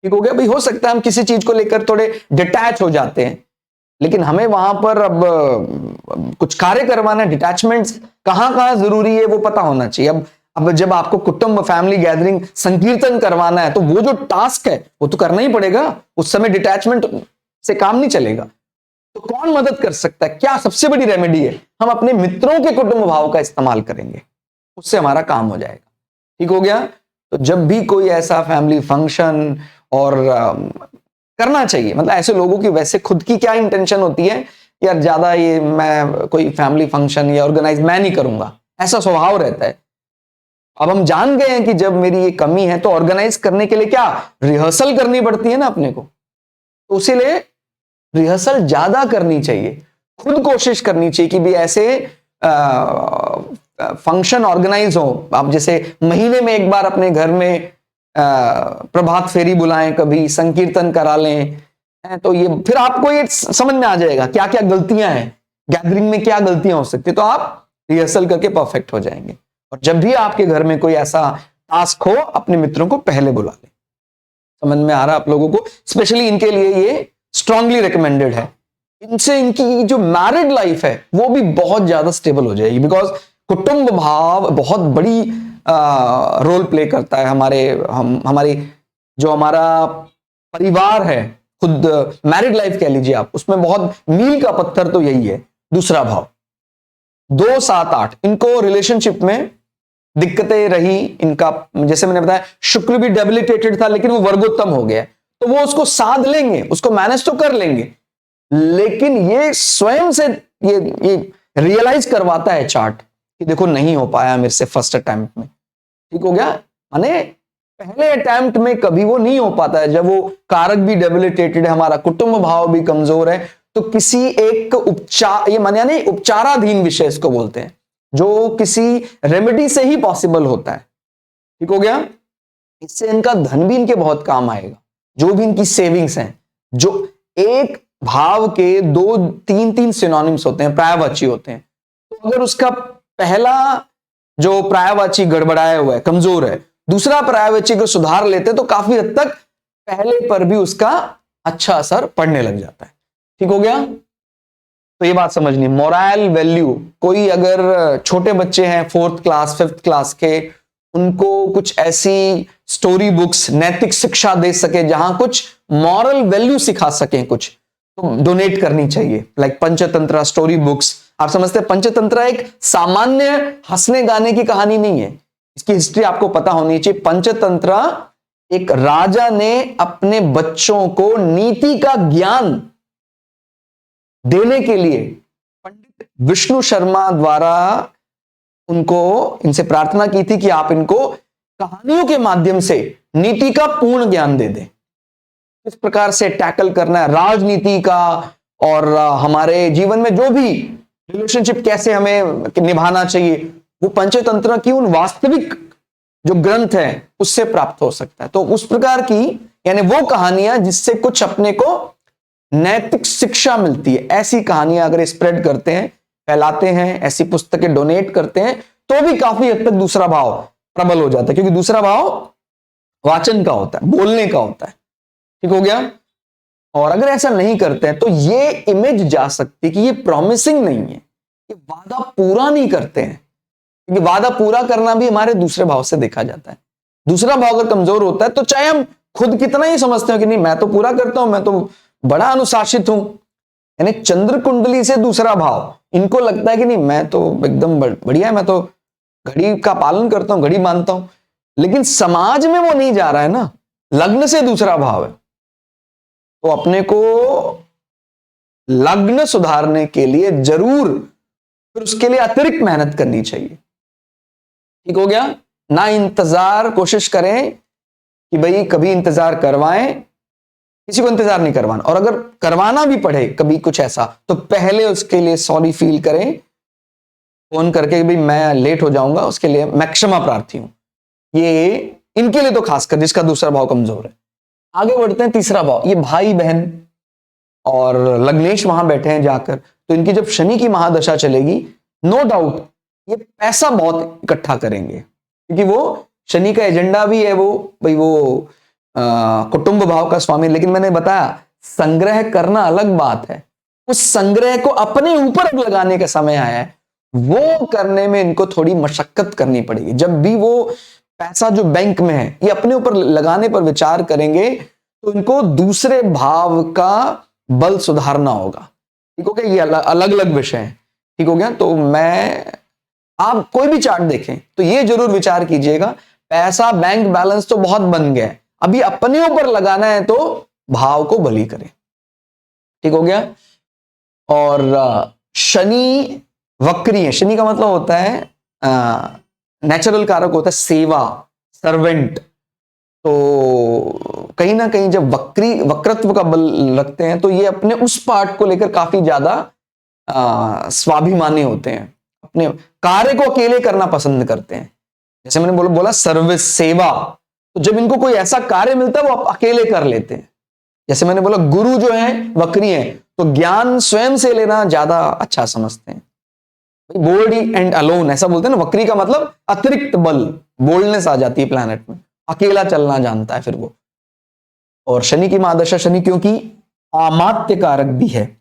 ठीक हो गया। भाई हो सकता है हम किसी चीज को लेकर थोड़े डिटैच हो जाते हैं, लेकिन हमें वहां पर अब कुछ कार्य करवाना, डिटैचमेंट कहां कहां जरूरी है वो पता होना चाहिए। अब जब आपको कुटुंब फैमिली गैदरिंग संकीर्तन करवाना है, तो वो जो टास्क है वो तो करना ही पड़ेगा। उस समय डिटैचमेंट से काम नहीं चलेगा। तो कौन मदद कर सकता है? क्या सबसे बड़ी रेमेडी है? हम अपने मित्रों के कुटुंब भाव का इस्तेमाल करेंगे, उससे हमारा काम हो जाएगा। ठीक हो गया। तो जब भी कोई ऐसा फैमिली फंक्शन और करना चाहिए, मतलब ऐसे लोगों की वैसे खुद की क्या इंटेंशन होती है, यार ज्यादा ये मैं कोई फैमिली फंक्शन या ऑर्गेनाइज मैं नहीं करूंगा, ऐसा स्वभाव रहता है। अब हम जान गए हैं कि जब मेरी ये कमी है, तो ऑर्गेनाइज करने के लिए क्या रिहर्सल करनी पड़ती है ना अपने को, तो उसी लिए रिहर्सल ज्यादा करनी चाहिए, खुद कोशिश करनी चाहिए कि भी ऐसे फंक्शन ऑर्गेनाइज हो। आप जैसे महीने में एक बार अपने घर में प्रभात फेरी बुलाएं, कभी संकीर्तन करा लें, तो ये फिर आपको ये समझ में आ जाएगा क्या क्या गलतियां हैं, गैदरिंग में क्या गलतियां हो सकती है, तो आप रिहर्सल करके परफेक्ट हो जाएंगे। और जब भी आपके घर में कोई ऐसा टास्क हो, अपने मित्रों को पहले बुला लें। समझ में आ रहा है आप लोगों को? स्पेशली इनके लिए ये स्ट्रांगली रिकमेंडेड है। इनसे इनकी जो मैरिड लाइफ है वो भी बहुत ज्यादा स्टेबल हो जाएगी, बिकॉज कुटुंब भाव बहुत बड़ी रोल प्ले करता है हमारे जो हमारा परिवार है, खुद मैरिड लाइफ कह लीजिए आप, उसमें बहुत मील का पत्थर तो यही है, दूसरा भाव 2, 7, 8। इनको रिलेशनशिप में दिक्कतें रही, इनका जैसे मैंने बताया शुक्र भी डेबिलिटेटेड था, लेकिन वो वर्गोत्तम हो गया, तो वो उसको साध लेंगे, उसको मैनेज तो कर लेंगे, लेकिन ये स्वयं से ये रियलाइज करवाता है चार्ट कि देखो नहीं हो पाया मेरे से फर्स्ट अटेम्प्ट में। ठीक हो गया। माने पहले अटेम्प्ट में कभी वो नहीं हो पाता है, जब वो कारक भी डेबिलिटेटेड है, हमारा कुटुंब भाव भी कमजोर है, तो किसी एक उपचार, ये माने यानी उपचाराधीन विषय इसको बोलते हैं, जो किसी रेमेडी से ही पॉसिबल होता है। ठीक हो गया। इससे इनका धन भी इनके बहुत काम आएगा, जो भी इनकी सेविंग्स हैं। जो एक भाव के 2-3 सिनोनिम्स होते हैं, पर्यायवाची होते हैं, तो अगर उसका पहला जो पर्यायवाची गड़बड़ाया हुआ है, कमजोर है, दूसरा पर्यायवाची को सुधार लेते हैं, तो काफी हद तक पहले पर भी उसका अच्छा असर पड़ने लग जाता है। ठीक हो गया। तो ये बात समझनी, मोरल वैल्यू, कोई अगर छोटे बच्चे हैं 4th क्लास 5th क्लास के, उनको कुछ ऐसी स्टोरी बुक्स नैतिक शिक्षा दे सके, जहां कुछ मॉरल वैल्यू सिखा सके, कुछ तो डोनेट करनी चाहिए। Like Panchatantra story books. आप समझते हैं पंचतंत्र एक सामान्य हंसने गाने की कहानी नहीं है, इसकी हिस्ट्री आपको पता होनी चाहिए। पंचतंत्र एक राजा ने अपने बच्चों को नीति का ज्ञान देने के लिए पंडित विष्णु शर्मा द्वारा इनसे प्रार्थना की थी कि आप इनको कहानियों के माध्यम से नीति का पूर्ण ज्ञान दे दें, किस प्रकार से टैकल करना है राजनीति का, और हमारे जीवन में जो भी रिलेशनशिप कैसे हमें निभाना चाहिए, वो पंचतंत्र की उन वास्तविक जो ग्रंथ है उससे प्राप्त हो सकता है। तो उस प्रकार की यानी वो कहानियां जिससे कुछ अपने को नैतिक शिक्षा मिलती है, ऐसी कहानियां अगर स्प्रेड करते हैं, फैलाते हैं, ऐसी पुस्तकें डोनेट करते हैं, तो भी काफी हद तक दूसरा भाव प्रबल हो जाता है, क्योंकि दूसरा भाव वाचन का होता है, बोलने का होता है। ठीक हो गया। और अगर ऐसा नहीं करते हैं, तो ये इमेज जा सकती है कि ये प्रॉमिसिंग नहीं है, ये वादा पूरा नहीं करते हैं, क्योंकि वादा पूरा करना भी हमारे दूसरे भाव से देखा जाता है। दूसरा भाव अगर कमजोर होता है, तो चाहे हम खुद कितना ही समझते हो कि नहीं मैं तो पूरा करता हूं, मैं तो बड़ा अनुशासित हूं, यानी चंद्र कुंडली से दूसरा भाव, इनको लगता है कि नहीं मैं तो एकदम बढ़िया है, मैं तो घड़ी का पालन करता हूं, घड़ी मानता हूं, लेकिन समाज में वो नहीं जा रहा है ना, लग्न से दूसरा भाव है, तो अपने को लग्न सुधारने के लिए जरूर फिर उसके लिए अतिरिक्त मेहनत करनी चाहिए। ठीक हो गया ना। इंतजार कोशिश करें कि भाई कभी इंतजार करवाएं, किसी को इंतजार नहीं करवाना, और अगर करवाना भी पड़े कभी कुछ ऐसा तो पहले उसके लिए सॉरी फील करें, फोन करके भाई मैं लेट हो जाऊंगा, उसके लिए मैं क्षमा प्रार्थी हूं। ये इनके लिए तो खासकर जिसका दूसरा भाव कमजोर है। आगे बढ़ते हैं तीसरा भाव, ये भाई बहन, और लग्नेश वहां बैठे हैं जाकर, तो इनकी जब शनि की महादशा चलेगी, नो डाउट ये पैसा बहुत इकट्ठा करेंगे, क्योंकि वो शनि का एजेंडा भी है वो भाई वो कुटुंब भाव का स्वामी। लेकिन मैंने बताया संग्रह करना अलग बात है, उस संग्रह को अपने ऊपर लगाने का समय आया है, वो करने में इनको थोड़ी मशक्कत करनी पड़ेगी। जब भी वो पैसा जो बैंक में है ये अपने ऊपर लगाने पर विचार करेंगे तो इनको दूसरे भाव का बल सुधारना होगा। ठीक हो गया, ये अलग अलग विषय है। ठीक हो गया, तो मैं आप कोई भी चार्ट देखें तो ये जरूर विचार कीजिएगा, पैसा बैंक बैलेंस तो बहुत बन गया है, अभी अपने ऊपर लगाना है तो भाव को बली करें। ठीक हो गया। और शनि वक्री है, शनि का मतलब होता है नेचुरल कारक होता है सेवा, सर्वेंट। तो कहीं ना कहीं जब वक्रत्व का बल रखते हैं तो ये अपने उस पार्ट को लेकर काफी ज्यादा स्वाभिमानी होते हैं, अपने कार्य को अकेले करना पसंद करते हैं। जैसे मैंने बोला सर्विस, सेवा, तो जब इनको कोई ऐसा कार्य मिलता है वो अकेले कर लेते हैं। जैसे मैंने बोला गुरु जो है वक्री है, तो ज्ञान स्वयं से लेना ज्यादा अच्छा समझते हैं। बोल्ड एंड अलोन ऐसा बोलते हैं ना, वक्री का मतलब अतिरिक्त बल, बोल्डनेस आ जाती है प्लैनेट में, अकेला चलना जानता है फिर वो। और शनि की महादशा, शनि क्योंकि अमात्य कारक भी है,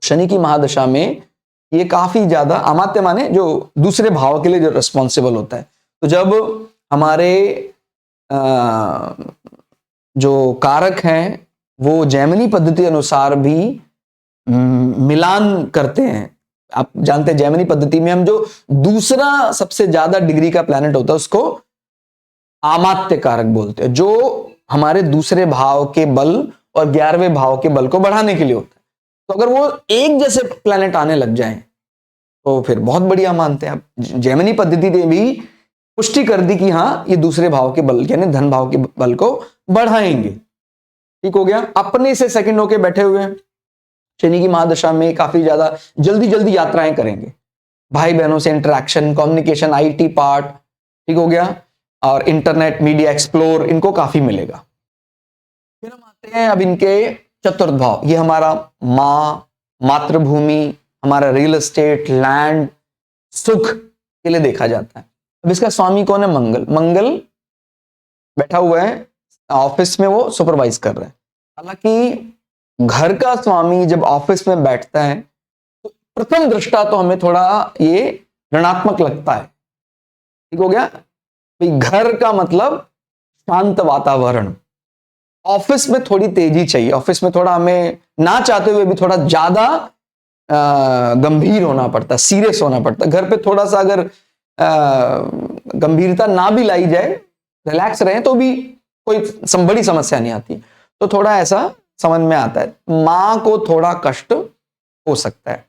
शनि की महादशा में ये काफी ज्यादा, अमात्य माने जो दूसरे भाव के लिए जो रिस्पॉन्सिबल होता है। तो जब हमारे जो कारक हैं वो जैमिनी पद्धति अनुसार भी मिलान करते हैं। आप जानते हैं जैमिनी पद्धति में हम जो दूसरा सबसे ज्यादा डिग्री का प्लैनेट होता है उसको आमात्य कारक बोलते हैं, जो हमारे दूसरे भाव के बल और 11वें भाव के बल को बढ़ाने के लिए होता है। तो अगर वो एक जैसे प्लैनेट आने लग जाएं तो फिर बहुत बढ़िया मानते हैं आप। जैमिनी पद्धति ने भी पुष्टि कर दी कि हाँ ये दूसरे भाव के बल यानी धन भाव के बल को बढ़ाएंगे। ठीक हो गया। अपने से सेकंड होके बैठे हुए हैं, शनि की महादशा में काफी ज्यादा जल्दी जल्दी यात्राएं करेंगे, भाई बहनों से इंटरेक्शन, कम्युनिकेशन, आईटी पार्ट, ठीक हो गया, और इंटरनेट मीडिया एक्सप्लोर इनको काफी मिलेगा। फिर हम आते हैं अब इनके चतुर्थ भाव, ये हमारा माँ, मातृभूमि, हमारा रियल एस्टेट, लैंड, सुख के लिए देखा जाता है। अब इसका स्वामी कौन है? मंगल। मंगल बैठा हुआ है ऑफिस में, वो सुपरवाइज कर रहे हैं। हालांकि घर का स्वामी जब ऑफिस में बैठता है तो प्रथम दृष्टा तो हमें थोड़ा ये ऋणात्मक लगता है। ठीक हो गया। भाई घर का मतलब शांत वातावरण, ऑफिस में थोड़ी तेजी चाहिए, ऑफिस में थोड़ा हमें ना चाहते हुए भी थोड़ा ज्यादा गंभीर होना पड़ता है, सीरियस होना पड़ता है। घर पे थोड़ा सा अगर गंभीरता ना भी लाई जाए, रिलैक्स रहे तो भी कोई बड़ी समस्या नहीं आती। तो थोड़ा ऐसा समझ में आता है। माँ को थोड़ा कष्ट हो सकता है,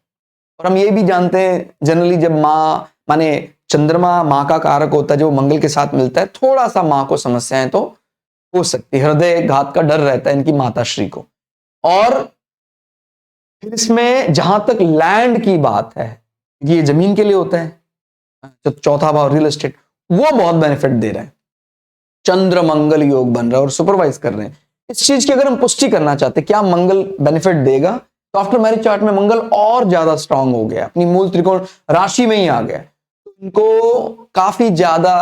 और हम ये भी जानते हैं जनरली जब माँ माने चंद्रमा माँ का कारक होता है, जो मंगल के साथ मिलता है, थोड़ा सा माँ को समस्याएं तो हो सकती है, हृदय घात का डर रहता है इनकी माताश्री को। और फिर इसमें जहां तक लैंड की बात है, ये जमीन के लिए होता है, जो चौथा भाव रियल एस्टेट, वो बहुत बेनिफिट दे रहा है। चंद्र मंगल योग बन रहा है और सुपरवाइज कर रहे हैं। इस चीज की अगर हम पुष्टि करना चाहते हैं क्या मंगल बेनिफिट देगा, तो आफ्टर मैरिज चार्ट में मंगल और ज्यादा स्ट्रांग हो गया, अपनी मूल त्रिकोण राशि में ही आ गया। इनको काफी ज्यादा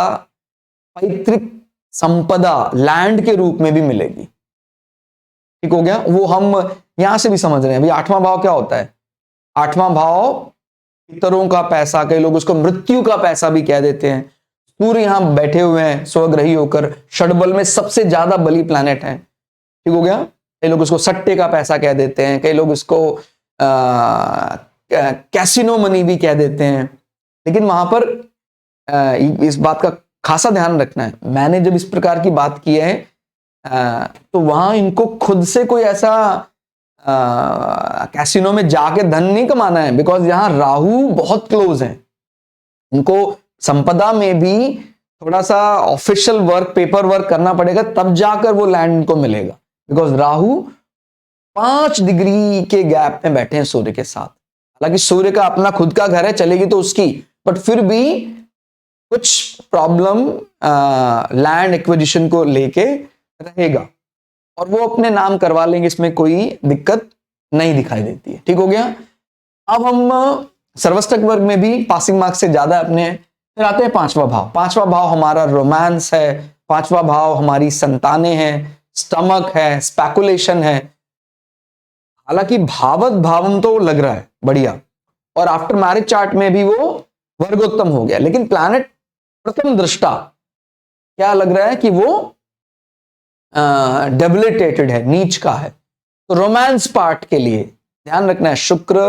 पैतृक संपदा लैंड के रूप में भी मिलेगी। ठीक हो गया। वो हम यहां से भी समझ रहे हैं। भाई आठवां भाव क्या होता है? आठवां भाव पितरों का पैसा, कई लोग उसको मृत्यु का पैसा भी कह देते हैं। सूर्य यहां बैठे हुए हैं स्वग्रही होकर, षडबल में सबसे ज्यादा बली प्लैनेट है। ठीक हो गया। कई लोग उसको सट्टे का पैसा कह देते हैं, कई लोग इसको कैसिनो मनी भी कह देते हैं। लेकिन वहां पर इस बात का खासा ध्यान रखना है। मैंने जब इस प्रकार की बात की है तो वहां इनको खुद से कोई ऐसा कैसीनो में जाके धन नहीं कमाना है, बिकॉज यहाँ राहु बहुत क्लोज है। इनको संपदा में भी थोड़ा सा ऑफिशियल वर्क, पेपर वर्क करना पड़ेगा, तब जाकर वो लैंड इनको मिलेगा, बिकॉज राहु 5 डिग्री के गैप में बैठे हैं सूर्य के साथ। हालांकि सूर्य का अपना खुद का घर है, चलेगी तो उसकी, बट फिर भी कुछ प्रॉब्लम लैंड एक्विजिशन को लेके रहेगा, और वो अपने नाम करवा लेंगे, इसमें कोई दिक्कत नहीं दिखाई देती है। ठीक हो गया। अब हम सर्वष्टक वर्ग में भी पासिंग मार्क्स से ज्यादा अपने हैं। फिर आते हैं 5वां भाव। 5वां भाव हमारा रोमांस है, 5वां भाव हमारी संतानें हैं, स्टमक है, स्पेकुलेशन है। हालांकि भावत भावम तो लग रहा है बढ़िया, और आफ्टर मैरिज चार्ट में भी वो वर्गोत्तम हो गया, लेकिन प्लैनेट प्रथम दृष्टा क्या लग रहा है कि वो डेबिलिटेटेड है, नीच का है। तो रोमांस पार्ट के लिए ध्यान रखना है, शुक्र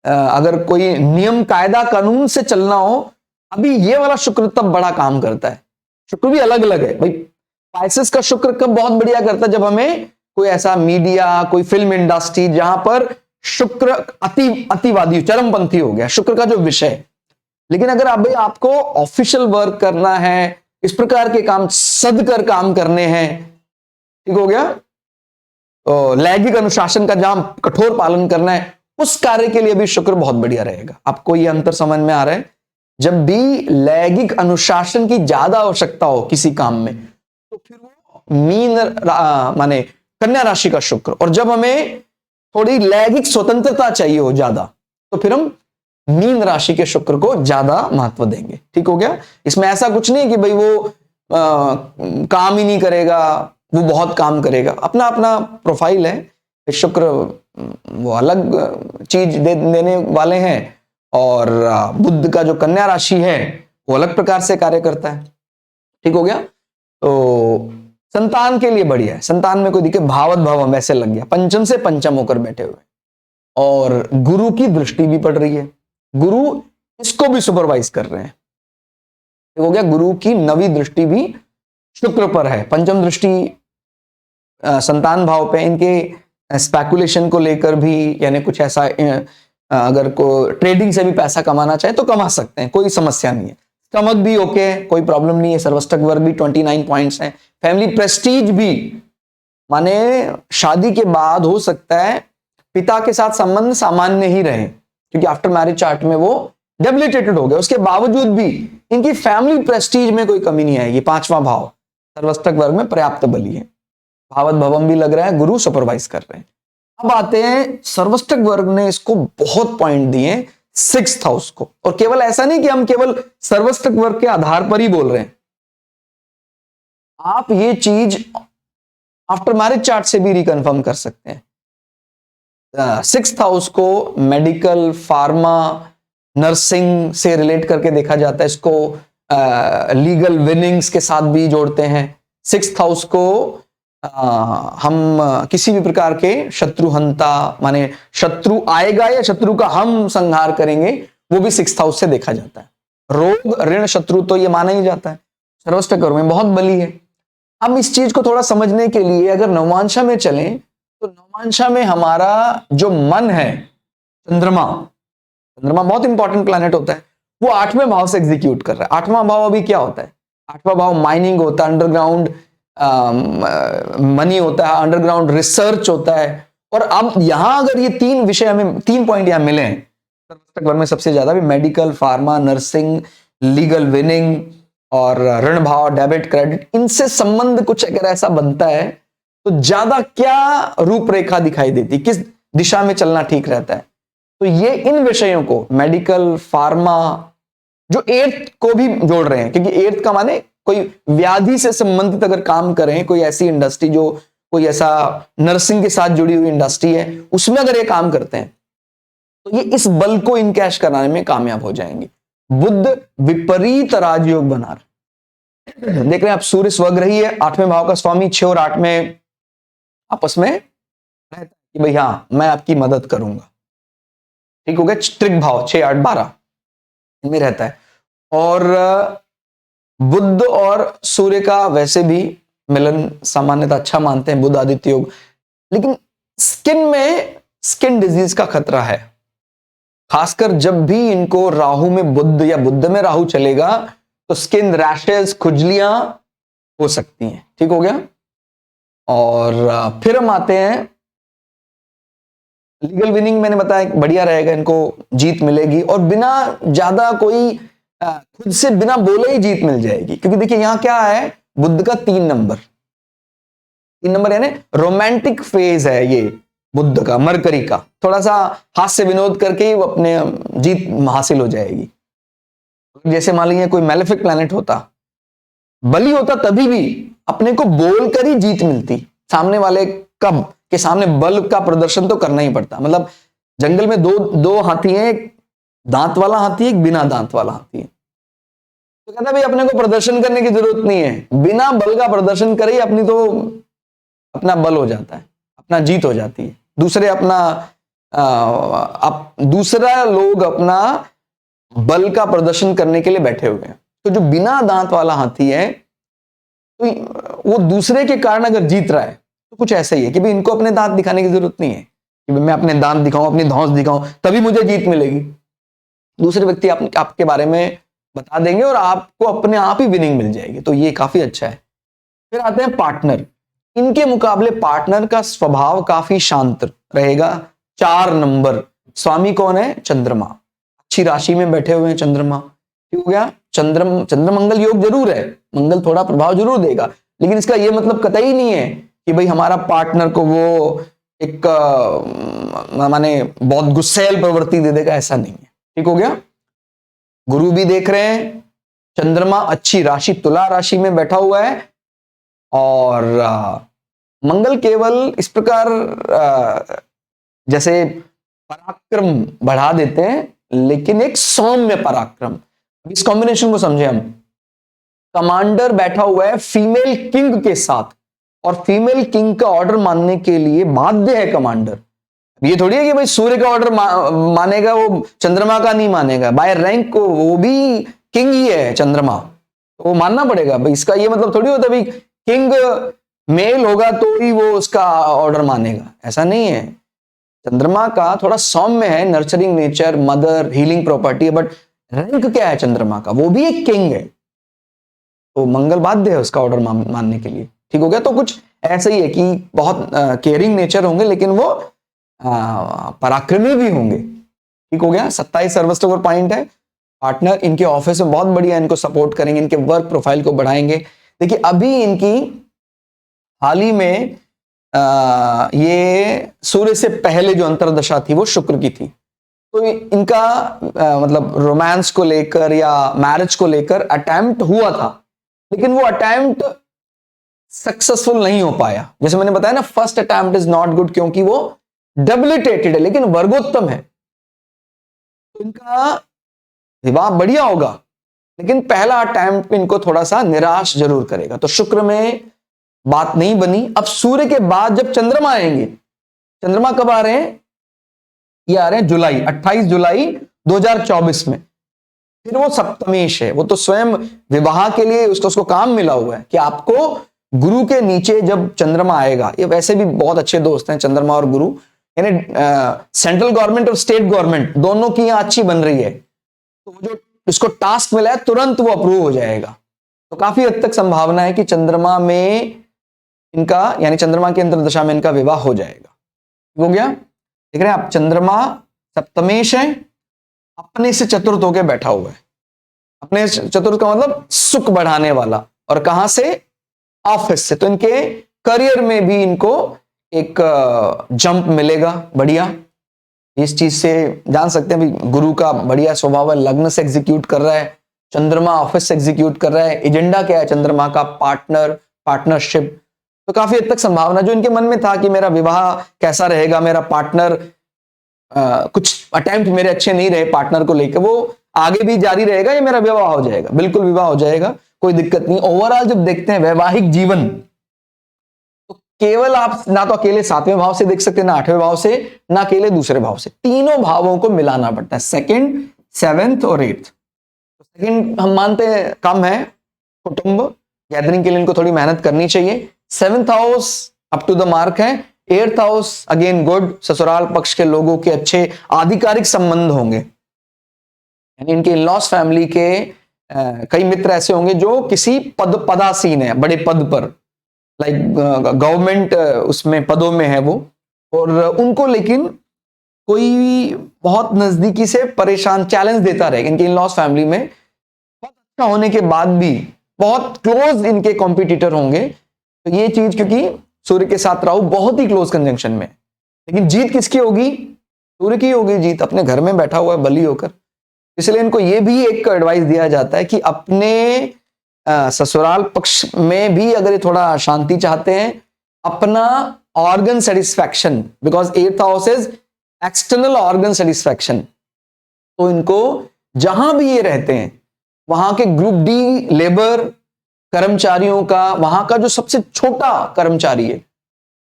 अगर कोई नियम कायदा कानून से चलना हो, अभी ये वाला शुक्र तब बड़ा काम करता है। शुक्र भी अलग अलग है भाई। पाइसेस का शुक्र कब बहुत बढ़िया करता है, जब हमें कोई ऐसा मीडिया, कोई फिल्म इंडस्ट्री जहां पर शुक्र अतिवादी चरमपंथी हो गया, शुक्र का जो विषय। लेकिन अगर अभी आपको ऑफिशियल वर्क करना है, इस प्रकार के काम सद कर काम करने हैं, ठीक हो गया, तो लैंगिक अनुशासन का जहां कठोर पालन करना है, उस कार्य के लिए भी शुक्र बहुत बढ़िया रहेगा। आपको यह अंतर समझ में आ रहा है? जब भी लैंगिक अनुशासन की ज्यादा आवश्यकता हो किसी काम में, तो फिर वो मीन माने कन्या राशि का शुक्र, और जब हमें थोड़ी लैंगिक स्वतंत्रता चाहिए हो ज्यादा, तो फिर हम मीन राशि के शुक्र को ज्यादा महत्व देंगे। ठीक हो गया। इसमें ऐसा कुछ नहीं है कि भाई वो काम ही नहीं करेगा, वो बहुत काम करेगा, अपना अपना प्रोफाइल है। शुक्र वो अलग चीज देने वाले हैं, और बुध का जो कन्या राशि है वो अलग प्रकार से कार्य करता है। ठीक हो गया। तो संतान के लिए बढ़िया है, संतान में कोई दिक्कत, भावत भावम वैसे लग गया, पंचम से पंचम होकर बैठे हुए, और गुरु की दृष्टि भी पड़ रही है, गुरु इसको भी सुपरवाइज कर रहे हैं। ठीक हो गया। गुरु की 9वीं दृष्टि भी शुक्र पर है, पंचम दृष्टि संतान भाव पे। इनके स्पेकुलेशन को लेकर भी, यानी कुछ ऐसा अगर को ट्रेडिंग से भी पैसा कमाना चाहे तो कमा सकते हैं, कोई समस्या नहीं है। स्टमक भी ओके, कोई प्रॉब्लम नहीं है। सर्वष्टक वर्ग भी 29 पॉइंट्स हैं। फैमिली प्रेस्टीज भी, माने शादी के बाद हो सकता है पिता के साथ संबंध सामान्य ही रहे, क्योंकि आफ्टर मैरिज चार्ट में वो डेबिलिटेटेड हो गया, उसके बावजूद भी इनकी फैमिली प्रेस्टीज में कोई कमी नहीं आएगी। 5वां भाव सर्वष्टक वर्ग में पर्याप्त बली है, भावत भवम भी लग रहा है, गुरु सुपरवाइज कर रहे हैं। अब आते हैं सर्वष्टक वर्ग ने इसको बहुत पॉइंट दिए 6th हाउस को, और केवल ऐसा नहीं कि हम केवल सर्वष्टक वर्ग के आधार पर ही बोल रहे हैं, आप ये चीज आफ्टर मैरिज चार्ट से भी रिकन्फर्म कर सकते हैं। 6th हाउस को मेडिकल, फार्मा, नर्सिंग से रिलेट करके देखा जाता है, इसको लीगल विनिंग्स के साथ भी जोड़ते हैं। 6th हाउस को हम किसी भी प्रकार के शत्रुहंता, माने शत्रु आएगा या शत्रु का हम संहार करेंगे, वो भी 6th हाउस से देखा जाता है। रोग, ऋण, शत्रु तो ये माना ही जाता है। सर्वष्टक वर्ग में बहुत बली है। अब इस चीज को थोड़ा समझने के लिए अगर नवमांशा में चलें, तो नवमांशा में हमारा जो मन है, चंद्रमा बहुत इंपॉर्टेंट प्लैनेट होता है, वो 8वें भाव से एग्जीक्यूट कर रहा है। 8वां भाव अभी क्या होता है? 8वां भाव माइनिंग होता है, अंडरग्राउंड मनी होता है, अंडरग्राउंड रिसर्च होता है। और अब यहां अगर ये 3 विषय हमें 3 पॉइंट यहां मिले हैं सर्वष्टक वर्ग में सबसे ज्यादा भी, medical, pharma, nursing, legal winning और ऋण भाव, डेबिट, क्रेडिट, इनसे संबंध कुछ अगर ऐसा बनता है तो ज्यादा क्या रूपरेखा दिखाई देती, किस दिशा में चलना ठीक रहता है। तो ये इन विषयों को, मेडिकल, फार्मा, जो 8th को भी जोड़ रहे हैं, क्योंकि 8th का माने कोई व्याधि से संबंधित अगर काम करें, कोई ऐसी इंडस्ट्री जो कोई ऐसा नर्सिंग के साथ जुड़ी हुई इंडस्ट्री है, उसमें अगर ये काम करते हैं तो ये इस बल को इनकैश कराने में कामयाब हो जाएंगे। बुध विपरीत राजयोग बना रहे, देख रहे हैं आप, सूर्य स्वग्रही रही है, 8वें भाव का स्वामी, 6 और 8 में आपस में रहता है कि भाई हाँ मैं आपकी मदद करूंगा। ठीक हो गया। त्रिक भाव 6, 8, 12 इनमें रहता है। और बुध और सूर्य का वैसे भी मिलन सामान्यतः अच्छा मानते हैं, बुध आदित्य योग। लेकिन स्किन में स्किन डिजीज का खतरा है, खासकर जब भी इनको राहु में बुध या बुध में राहु चलेगा तो स्किन रैशेस, खुजलियां हो सकती हैं। ठीक हो गया। और फिर हम आते हैं लीगल विनिंग। मैंने बताया बढ़िया रहेगा, इनको जीत मिलेगी और बिना ज्यादा कोई खुद से बिना बोले ही जीत मिल जाएगी। क्योंकि देखिए यहां क्या है, बुध का 3 नंबर, 3 नंबर यानी रोमांटिक फेज है ये बुध का, मरकरी का। थोड़ा सा हास्य विनोद करके ही वो अपने जीत हासिल हो जाएगी। जैसे मान लीजिए कोई मैलेफिक प्लैनेट होता, बली होता, तभी भी अपने को बोलकर ही जीत मिलती। सामने वाले कब के सामने बल का प्रदर्शन तो करना ही पड़ता। मतलब जंगल में दो हाथी हैं, एक दांत वाला हाथी, एक बिना दांत वाला हाथी है। तो कहता भाई अपने को प्रदर्शन करने की जरूरत नहीं है, बिना बल का प्रदर्शन करे ही अपनी तो अपना बल हो जाता है, अपना जीत हो जाती है। दूसरा लोग अपना बल का प्रदर्शन करने के लिए बैठे हुए हैं। तो जो बिना दांत वाला हाथी है, तो वो दूसरे के कारण अगर जीत रहा है तो कुछ ऐसा ही है कि भाई इनको अपने दांत दिखाने की जरूरत नहीं है कि मैं अपने दांत दिखाऊं, अपनी धौंस दिखाऊं, तभी मुझे जीत मिलेगी। दूसरे व्यक्ति आपके बारे में बता देंगे और आपको अपने आप ही विनिंग मिल जाएगी। तो ये काफी अच्छा है। फिर आते हैं पार्टनर। इनके मुकाबले पार्टनर का स्वभाव काफी शांत रहेगा। 4 नंबर, स्वामी कौन है? चंद्रमा, अच्छी राशि में बैठे हुए हैं चंद्रमा। ठीक हो गया। चंद्र मंगल योग जरूर है, मंगल थोड़ा प्रभाव जरूर देगा, लेकिन इसका यह मतलब कतई नहीं है कि भाई हमारा पार्टनर को वो एक माने बहुत गुस्सैल प्रवृत्ति दे देगा, ऐसा नहीं है। ठीक हो गया। गुरु भी देख रहे हैं, चंद्रमा अच्छी राशि तुला राशि में बैठा हुआ है। और मंगल केवल इस प्रकार जैसे पराक्रम बढ़ा देते हैं, लेकिन एक सौम्य पराक्रम। इस कॉम्बिनेशन को समझे हम। कमांडर बैठा हुआ है फीमेल किंग के साथ, और फीमेल किंग का ऑर्डर मानने के लिए बाध्य है कमांडर। ये थोड़ी है कि भाई सूर्य का ऑर्डर मानेगा, वो चंद्रमा का नहीं मानेगा। बाय रैंक को वो भी किंग ही है चंद्रमा, तो वो मानना पड़ेगा भाई। इसका ये मतलब थोड़ी होता भाई किंग मेल होगा तो ही वो उसका ऑर्डर मानेगा, ऐसा नहीं है। चंद्रमा का थोड़ा सौम्य है, nurturing nature, mother, healing property है, बट रैंक क्या है चंद्रमा का? वो भी एक किंग है, तो मंगल बाध्य है उसका ऑर्डर मानने के लिए। ठीक हो गया। तो कुछ ऐसा ही है कि बहुत केयरिंग नेचर होंगे, लेकिन वो पराक्रमी भी होंगे। ठीक हो गया। 27 सर्वस्टोवर पॉइंट है। पार्टनर इनके ऑफिस में बहुत बढ़िया, इनको सपोर्ट करेंगे, इनके वर्क प्रोफाइल को बढ़ाएंगे। देखिए अभी इनकी हाल ही में ये सूर्य से पहले जो अंतर्दशा थी वो शुक्र की थी, तो इनका मतलब रोमांस को लेकर या मैरिज को लेकर अटेम्प्ट हुआ था, लेकिन वो अटेम्प्ट सक्सेसफुल नहीं हो पाया। जैसे मैंने बताया ना, first attempt is not good, क्योंकि वो डेबिलिटेटेड है, लेकिन वर्गोत्तम है। तो इनका विवाह बढ़िया होगा, लेकिन पहला अटेम्प्ट इनको थोड़ा सा निराश जरूर करेगा। तो शुक्र में बात नहीं बनी। अब सूर्य के बाद जब चंद्रमा आएंगे, चंद्रमा कब आ रहे हैं? ये आ रहे हैं जुलाई, 28 जुलाई 2024 में। फिर वो सप्तमेश है, वो तो स्वयं विवाह के लिए उसको काम मिला हुआ है कि आपको गुरु के नीचे जब चंद्रमा आएगा, ये वैसे भी बहुत अच्छे दोस्त हैं चंद्रमा और गुरु, यानी सेंट्रल गवर्नमेंट और स्टेट गवर्नमेंट दोनों की यहां अच्छी बन रही है, तो जो इसको टास्क मिला है तुरंत वो अप्रूव हो जाएगा। तो काफी हद तक संभावना है कि चंद्रमा में इनका, यानी चंद्रमा की अंतर्दशा में इनका विवाह हो जाएगा। हो गया। देख रहे हैं आप, चंद्रमा सप्तमेश है, अपने से चतुर्थ होकर बैठा हुआ है। अपने चतुर्थ का मतलब सुख बढ़ाने वाला, और कहां से? ऑफिस से। तो इनके करियर में भी इनको एक जंप मिलेगा बढ़िया। इस चीज से जान सकते हैं भी गुरु का बढ़िया स्वभाव है, लग्न से एग्जीक्यूट कर रहा है, चंद्रमा ऑफिस से एग्जीक्यूट कर रहा है। एजेंडा क्या है चंद्रमा का? Partner, partnership. तो काफी हद तक संभावना, जो इनके मन में था कि मेरा विवाह कैसा रहेगा, मेरा पार्टनर कुछ अटेम्प्ट मेरे अच्छे नहीं रहे पार्टनर को लेकर, वो आगे भी जारी रहेगा, या मेरा विवाह हो जाएगा? बिल्कुल विवाह हो जाएगा, कोई दिक्कत नहीं। ओवरऑल जब देखते हैं वैवाहिक जीवन, तो केवल आप ना तो अकेले 7वें भाव से देख सकते हैं, ना 8वें भाव से, ना अकेले दूसरे भाव से, तीनों भावों को मिलाना पड़ता है, 2nd, 7th और 8th। सेकंड हम मानते हैं कम है, कुटुंब, गैदरिंग के लिए इनको थोड़ी मेहनत करनी चाहिए। 7th house up to the mark है। 8th हाउस अगेन गुड, ससुराल पक्ष के लोगों के अच्छे आधिकारिक संबंध होंगे, यानी इनके इन-लॉज फैमिली के कई मित्र ऐसे होंगे जो किसी पदासीन है, बड़े पद पर, लाइक गवर्नमेंट उसमें पदों में है वो, और उनको लेकिन कोई बहुत नजदीकी से परेशान, चैलेंज देता रहेगा। इनके इन-लॉज फैमिली में बहुत अच्छा होने के बाद भी बहुत क्लोज इनके कॉम्पिटिटर होंगे। तो ये चीज, क्योंकि सूर्य के साथ राहु बहुत ही क्लोज कंजंक्शन में, लेकिन जीत किसकी होगी? सूर्य की होगी जीत, अपने घर में बैठा हुआ है बली होकर। इसलिए इनको ये भी एक एडवाइस दिया जाता है कि अपने ससुराल पक्ष में भी अगर ये थोड़ा शांति चाहते हैं, अपना organ satisfaction, because 8th house is external organ satisfaction, तो इनको जहां भी ये रहते हैं वहां के ग्रुप डी लेबर कर्मचारियों का, वहां का जो सबसे छोटा कर्मचारी है,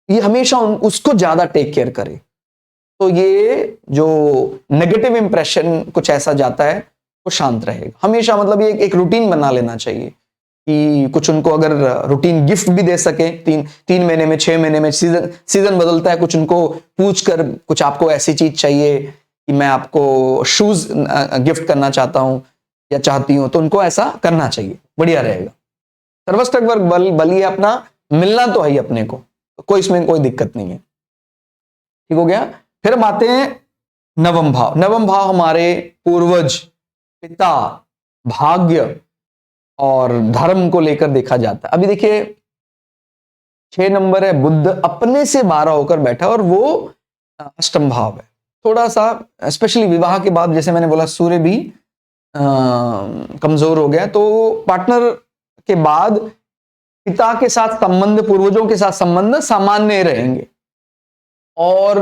ये हमेशा उसको ज्यादा टेक केयर करे। तो ये जो नेगेटिव इंप्रेशन कुछ ऐसा जाता है वो शांत रहेगा हमेशा। मतलब ये एक रूटीन बना लेना चाहिए कि कुछ उनको अगर रूटीन गिफ्ट भी दे सके, 3 महीने में, 6 महीने में, सीजन बदलता है, कुछ उनको पूछ कर कुछ आपको ऐसी चीज चाहिए कि मैं आपको शूज गिफ्ट करना चाहता हूं या चाहती हूं, तो उनको ऐसा करना चाहिए, बढ़िया रहेगा। सर्वष्टक वर्ग बल ये अपना मिलना तो है ही अपने को, कोई इसमें कोई दिक्कत नहीं है। ठीक हो गया। फिर हम आते हैं नवम भाव। नवम भाव हमारे पूर्वज, पिता, भाग्य और धर्म को लेकर देखा जाता है। अभी देखिए 6 नंबर है, बुध अपने से 12 होकर बैठा और वो अष्टम भाव है। थोड़ा सा स्पेशली विवाह के बाद, जैसे मैंने बोला, सूर्य भी कमजोर हो गया, तो पार्टनर के बाद पिता के साथ संबंध, पूर्वजों के साथ संबंध सामान्य रहेंगे, और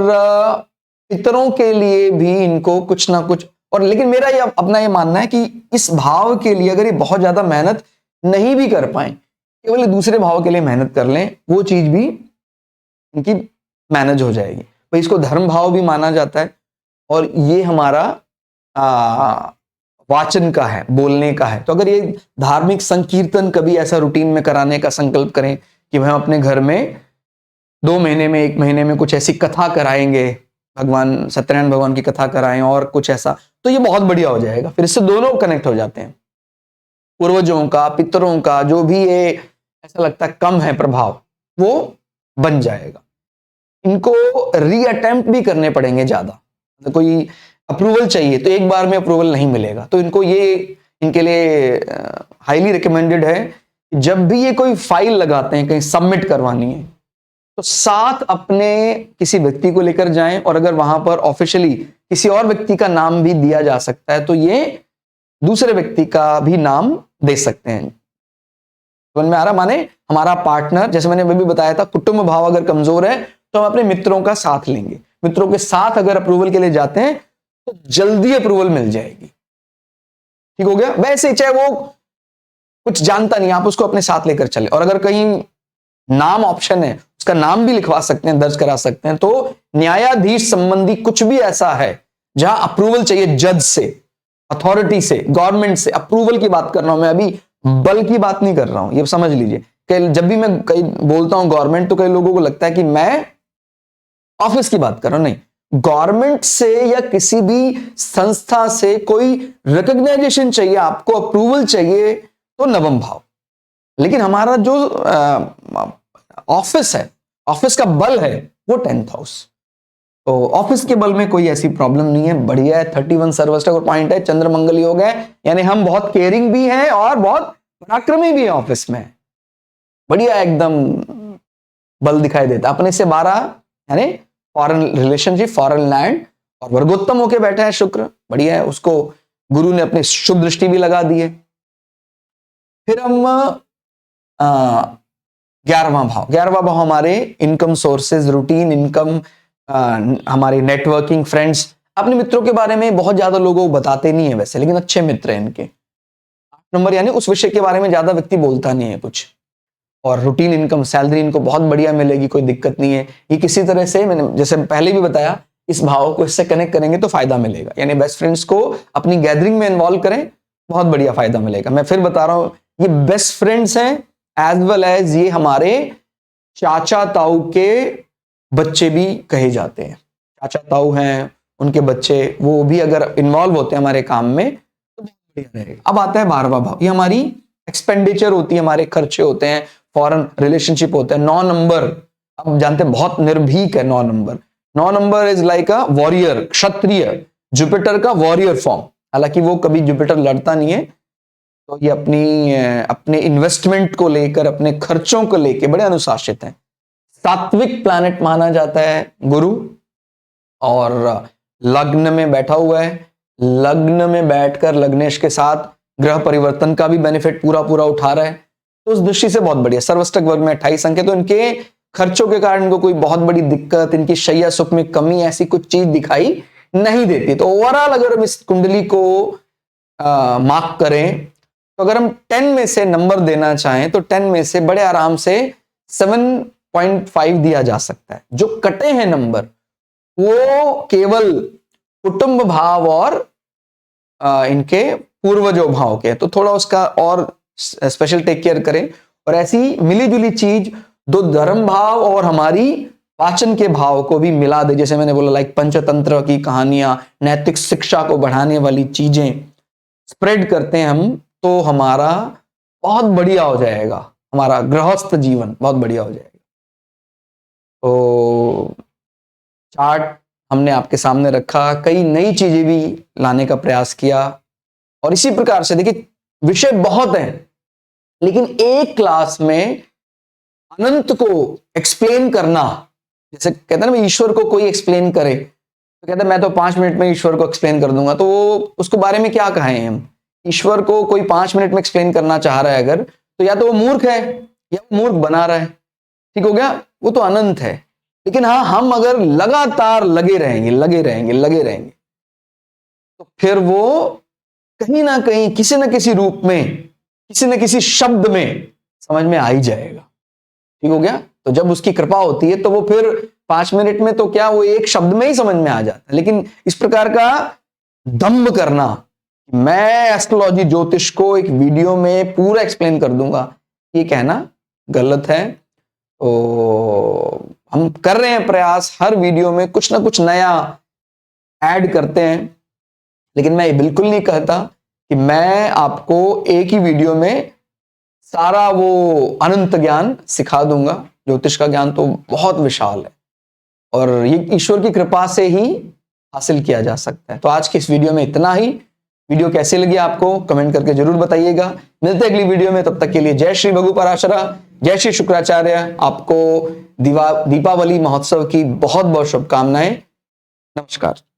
पितरों के लिए भी इनको कुछ ना कुछ, और लेकिन मेरा ये अपना ये मानना है कि इस भाव के लिए अगर ये बहुत ज्यादा मेहनत नहीं भी कर पाए, केवल दूसरे भाव के लिए मेहनत कर लें, वो चीज भी इनकी मैनेज हो जाएगी। भाई इसको धर्म भाव भी माना जाता है, और ये हमारा वाचन का है, बोलने का है। तो अगर ये धार्मिक संकीर्तन कभी ऐसा रूटीन में कराने का संकल्प करें कि हम अपने घर में 2 महीने में, 1 महीने में कुछ ऐसी कथा कराएंगे, भगवान सत्यनारायण भगवान की कथा कराएं और कुछ ऐसा, तो ये बहुत बढ़िया हो जाएगा। फिर इससे दोनों कनेक्ट हो जाते हैं, पूर्वजों का, पितरों का, जो भी ये ऐसा लगता है कम है प्रभाव, वो बन जाएगा। इनको रीअटेम्प्ट भी करने पड़ेंगे ज्यादा, तो कोई अप्रूवल चाहिए तो एक बार में अप्रूवल नहीं मिलेगा। तो इनको ये, इनके लिए हाईली रिकमेंडेड है कि जब भी ये कोई फाइल लगाते हैं, कहीं सबमिट करवानी है, तो साथ अपने किसी व्यक्ति को लेकर जाएं, और अगर वहां पर ऑफिशियली किसी और व्यक्ति का नाम भी दिया जा सकता है तो ये दूसरे व्यक्ति का भी नाम दे सकते हैं। समझ में आ रहा? माने हमारा पार्टनर, जैसे मैंने अभी बताया था, कुटुंब भाव अगर कमजोर है तो हम अपने मित्रों का साथ लेंगे। मित्रों के साथ अगर अप्रूवल के लिए जाते हैं तो जल्दी अप्रूवल मिल जाएगी। ठीक हो गया। वैसे चाहे वो कुछ जानता नहीं, आप उसको अपने साथ लेकर चले, और अगर कहीं नाम ऑप्शन है, उसका नाम भी लिखवा सकते हैं, दर्ज करा सकते हैं। तो न्यायाधीश संबंधी कुछ भी ऐसा है जहां अप्रूवल चाहिए, जज से, अथॉरिटी से, गवर्नमेंट से अप्रूवल की बात कर रहा हूं मैं, अभी बल की बात नहीं कर रहा हूं, ये समझ लीजिए। जब भी मैं कई बोलता हूं गवर्नमेंट, तो कई लोगों को लगता है कि मैं ऑफिस की बात कर रहा हूं। नहीं, गवर्नमेंट से या किसी भी संस्था से कोई रिकॉग्नाइजेशन चाहिए, आपको अप्रूवल चाहिए, तो नवम भाव। लेकिन हमारा जो ऑफिस है, ऑफिस का बल है, वो 10th हाउस। तो ऑफिस के बल में कोई ऐसी प्रॉब्लम नहीं है, बढ़िया है। 31 सर्वष्टक और पॉइंट है, चंद्र मंगल योग है, यानी हम बहुत केयरिंग भी हैं और बहुत पराक्रमी भी हैं ऑफिस में। बढ़िया, एकदम बल दिखाई देता। अपने से 12 यानी फॉरेन रिलेशनशिप, फॉरेन लैंड, और वर्गोत्तम होके बैठा है शुक्र, बढ़िया है। उसको गुरु ने अपनी शुभ दृष्टि भी लगा दी है। फिर हम 11वां भाव। 11वां भाव हमारे इनकम सोर्सेज, रूटीन इनकम, हमारे नेटवर्किंग, फ्रेंड्स। अपने मित्रों के बारे में बहुत ज्यादा लोगों को बताते नहीं है वैसे, लेकिन अच्छे मित्र हैं इनके। 8 नंबर यानी उस विषय के बारे में ज्यादा व्यक्ति बोलता नहीं है कुछ। और रूटीन इनकम, सैलरी इनको बहुत बढ़िया मिलेगी, कोई दिक्कत नहीं है। ये किसी तरह से, मैंने जैसे पहले भी बताया, इस भाव को इससे कनेक्ट करेंगे तो फायदा मिलेगा। यानी बेस्ट फ्रेंड्स को अपनी गैदरिंग में इन्वॉल्व करें, बहुत बढ़िया फायदा मिलेगा। मैं फिर बता रहा हूं, ये बेस्ट फ्रेंड्स हैं एज वेल एज ये हमारे चाचा ताऊ के बच्चे भी कहे जाते हैं। चाचा ताऊ हैं, उनके बच्चे, वो भी अगर इन्वॉल्व होते हैं हमारे काम में तो बहुत बढ़िया रहेगा। अब आता है 12वां भाव, ये हमारी एक्सपेंडिचर होती है, हमारे खर्चे होते हैं, फॉरेन रिलेशनशिप होते हैं। 9 नंबर, अब जानते हैं बहुत निर्भीक है 9 number. 9 number is like a warrior, Kshatriya, Jupiter का वॉरियर फॉर्म। हालांकि वो कभी जुपिटर लड़ता नहीं है, तो ये अपने इन्वेस्टमेंट को लेकर, अपने खर्चों को लेकर बड़े अनुशासित हैं। सात्विक प्लैनेट माना जाता है गुरु, और लग्न में बैठा हुआ है। लग्न में बैठकर लग्नेश के साथ ग्रह परिवर्तन का भी बेनिफिट पूरा पूरा उठा रहा है, तो उस दृष्टि से बहुत बढ़िया। सर्वष्टक वर्ग में 28 अंक है, तो इनके खर्चों के कारण इनको कोई बहुत बड़ी दिक्कत, इनकी शैया सुख में कमी, ऐसी कुछ चीज दिखाई नहीं देती। तो ओवरऑल अगर हम इस कुंडली को मार्क करें, तो अगर हम 10 में से नंबर देना चाहें तो 10 में से बड़े आराम से 7.5 दिया जा सकता है। जो कटे हैं नंबर वो केवल कुटुंब भाव और इनके पूर्वजों भाव के, तो थोड़ा उसका और स्पेशल टेक केयर करें। और ऐसी मिली जुली चीज दो धर्म भाव और हमारी पाचन के भाव को भी मिला दे, जैसे मैंने बोला लाइक पंचतंत्र की कहानियां, नैतिक शिक्षा को बढ़ाने वाली चीजें स्प्रेड करते हैं हम, तो हमारा बहुत बढ़िया हो जाएगा, हमारा गृहस्थ जीवन बहुत बढ़िया हो जाएगा। तो चार्ट हमने आपके सामने रखा, कई नई चीजें भी लाने का प्रयास किया, और इसी प्रकार से देखिए विषय बहुत हैं, लेकिन एक क्लास में अनंत को एक्सप्लेन करना, जैसे कहते हैं ना ईश्वर को कोई एक्सप्लेन करे, तो कहते हैं मैं तो 5 मिनट में ईश्वर को एक्सप्लेन कर दूंगा, तो वो उसको बारे में क्या कहें हम। ईश्वर को कोई 5 मिनट में एक्सप्लेन करना चाह रहा है अगर, तो या तो वो मूर्ख है या वो मूर्ख बना रहा है, ठीक हो गया, वो तो अनंत है। लेकिन हाँ, हम अगर लगातार लगे रहेंगे, तो फिर वो कहीं ना कहीं किसी न किसी रूप में, किसी न किसी शब्द में समझ में आ ही जाएगा, ठीक हो गया। तो जब उसकी कृपा होती है तो वो फिर 5 मिनट में तो क्या, वो एक शब्द में ही समझ में आ जाता है। लेकिन इस प्रकार का दंभ करना, मैं एस्ट्रोलॉजी ज्योतिष को एक वीडियो में पूरा एक्सप्लेन कर दूंगा, ये कहना गलत है। तो हम कर रहे हैं प्रयास, हर वीडियो में कुछ ना कुछ नया ऐड करते हैं, लेकिन मैं ये बिल्कुल नहीं कहता कि मैं आपको एक ही वीडियो में सारा वो अनंत ज्ञान सिखा दूंगा। ज्योतिष का ज्ञान तो बहुत विशाल है, और ये ईश्वर की कृपा से ही हासिल किया जा सकता है। तो आज की इस वीडियो में इतना ही। वीडियो कैसे लगी आपको कमेंट करके जरूर बताइएगा। मिलते हैं अगली वीडियो में, तब तक के लिए जय श्री भगु पराशरा, जय श्री शुक्राचार्य। आपको दीपावली महोत्सव की बहुत बहुत शुभकामनाएं। नमस्कार।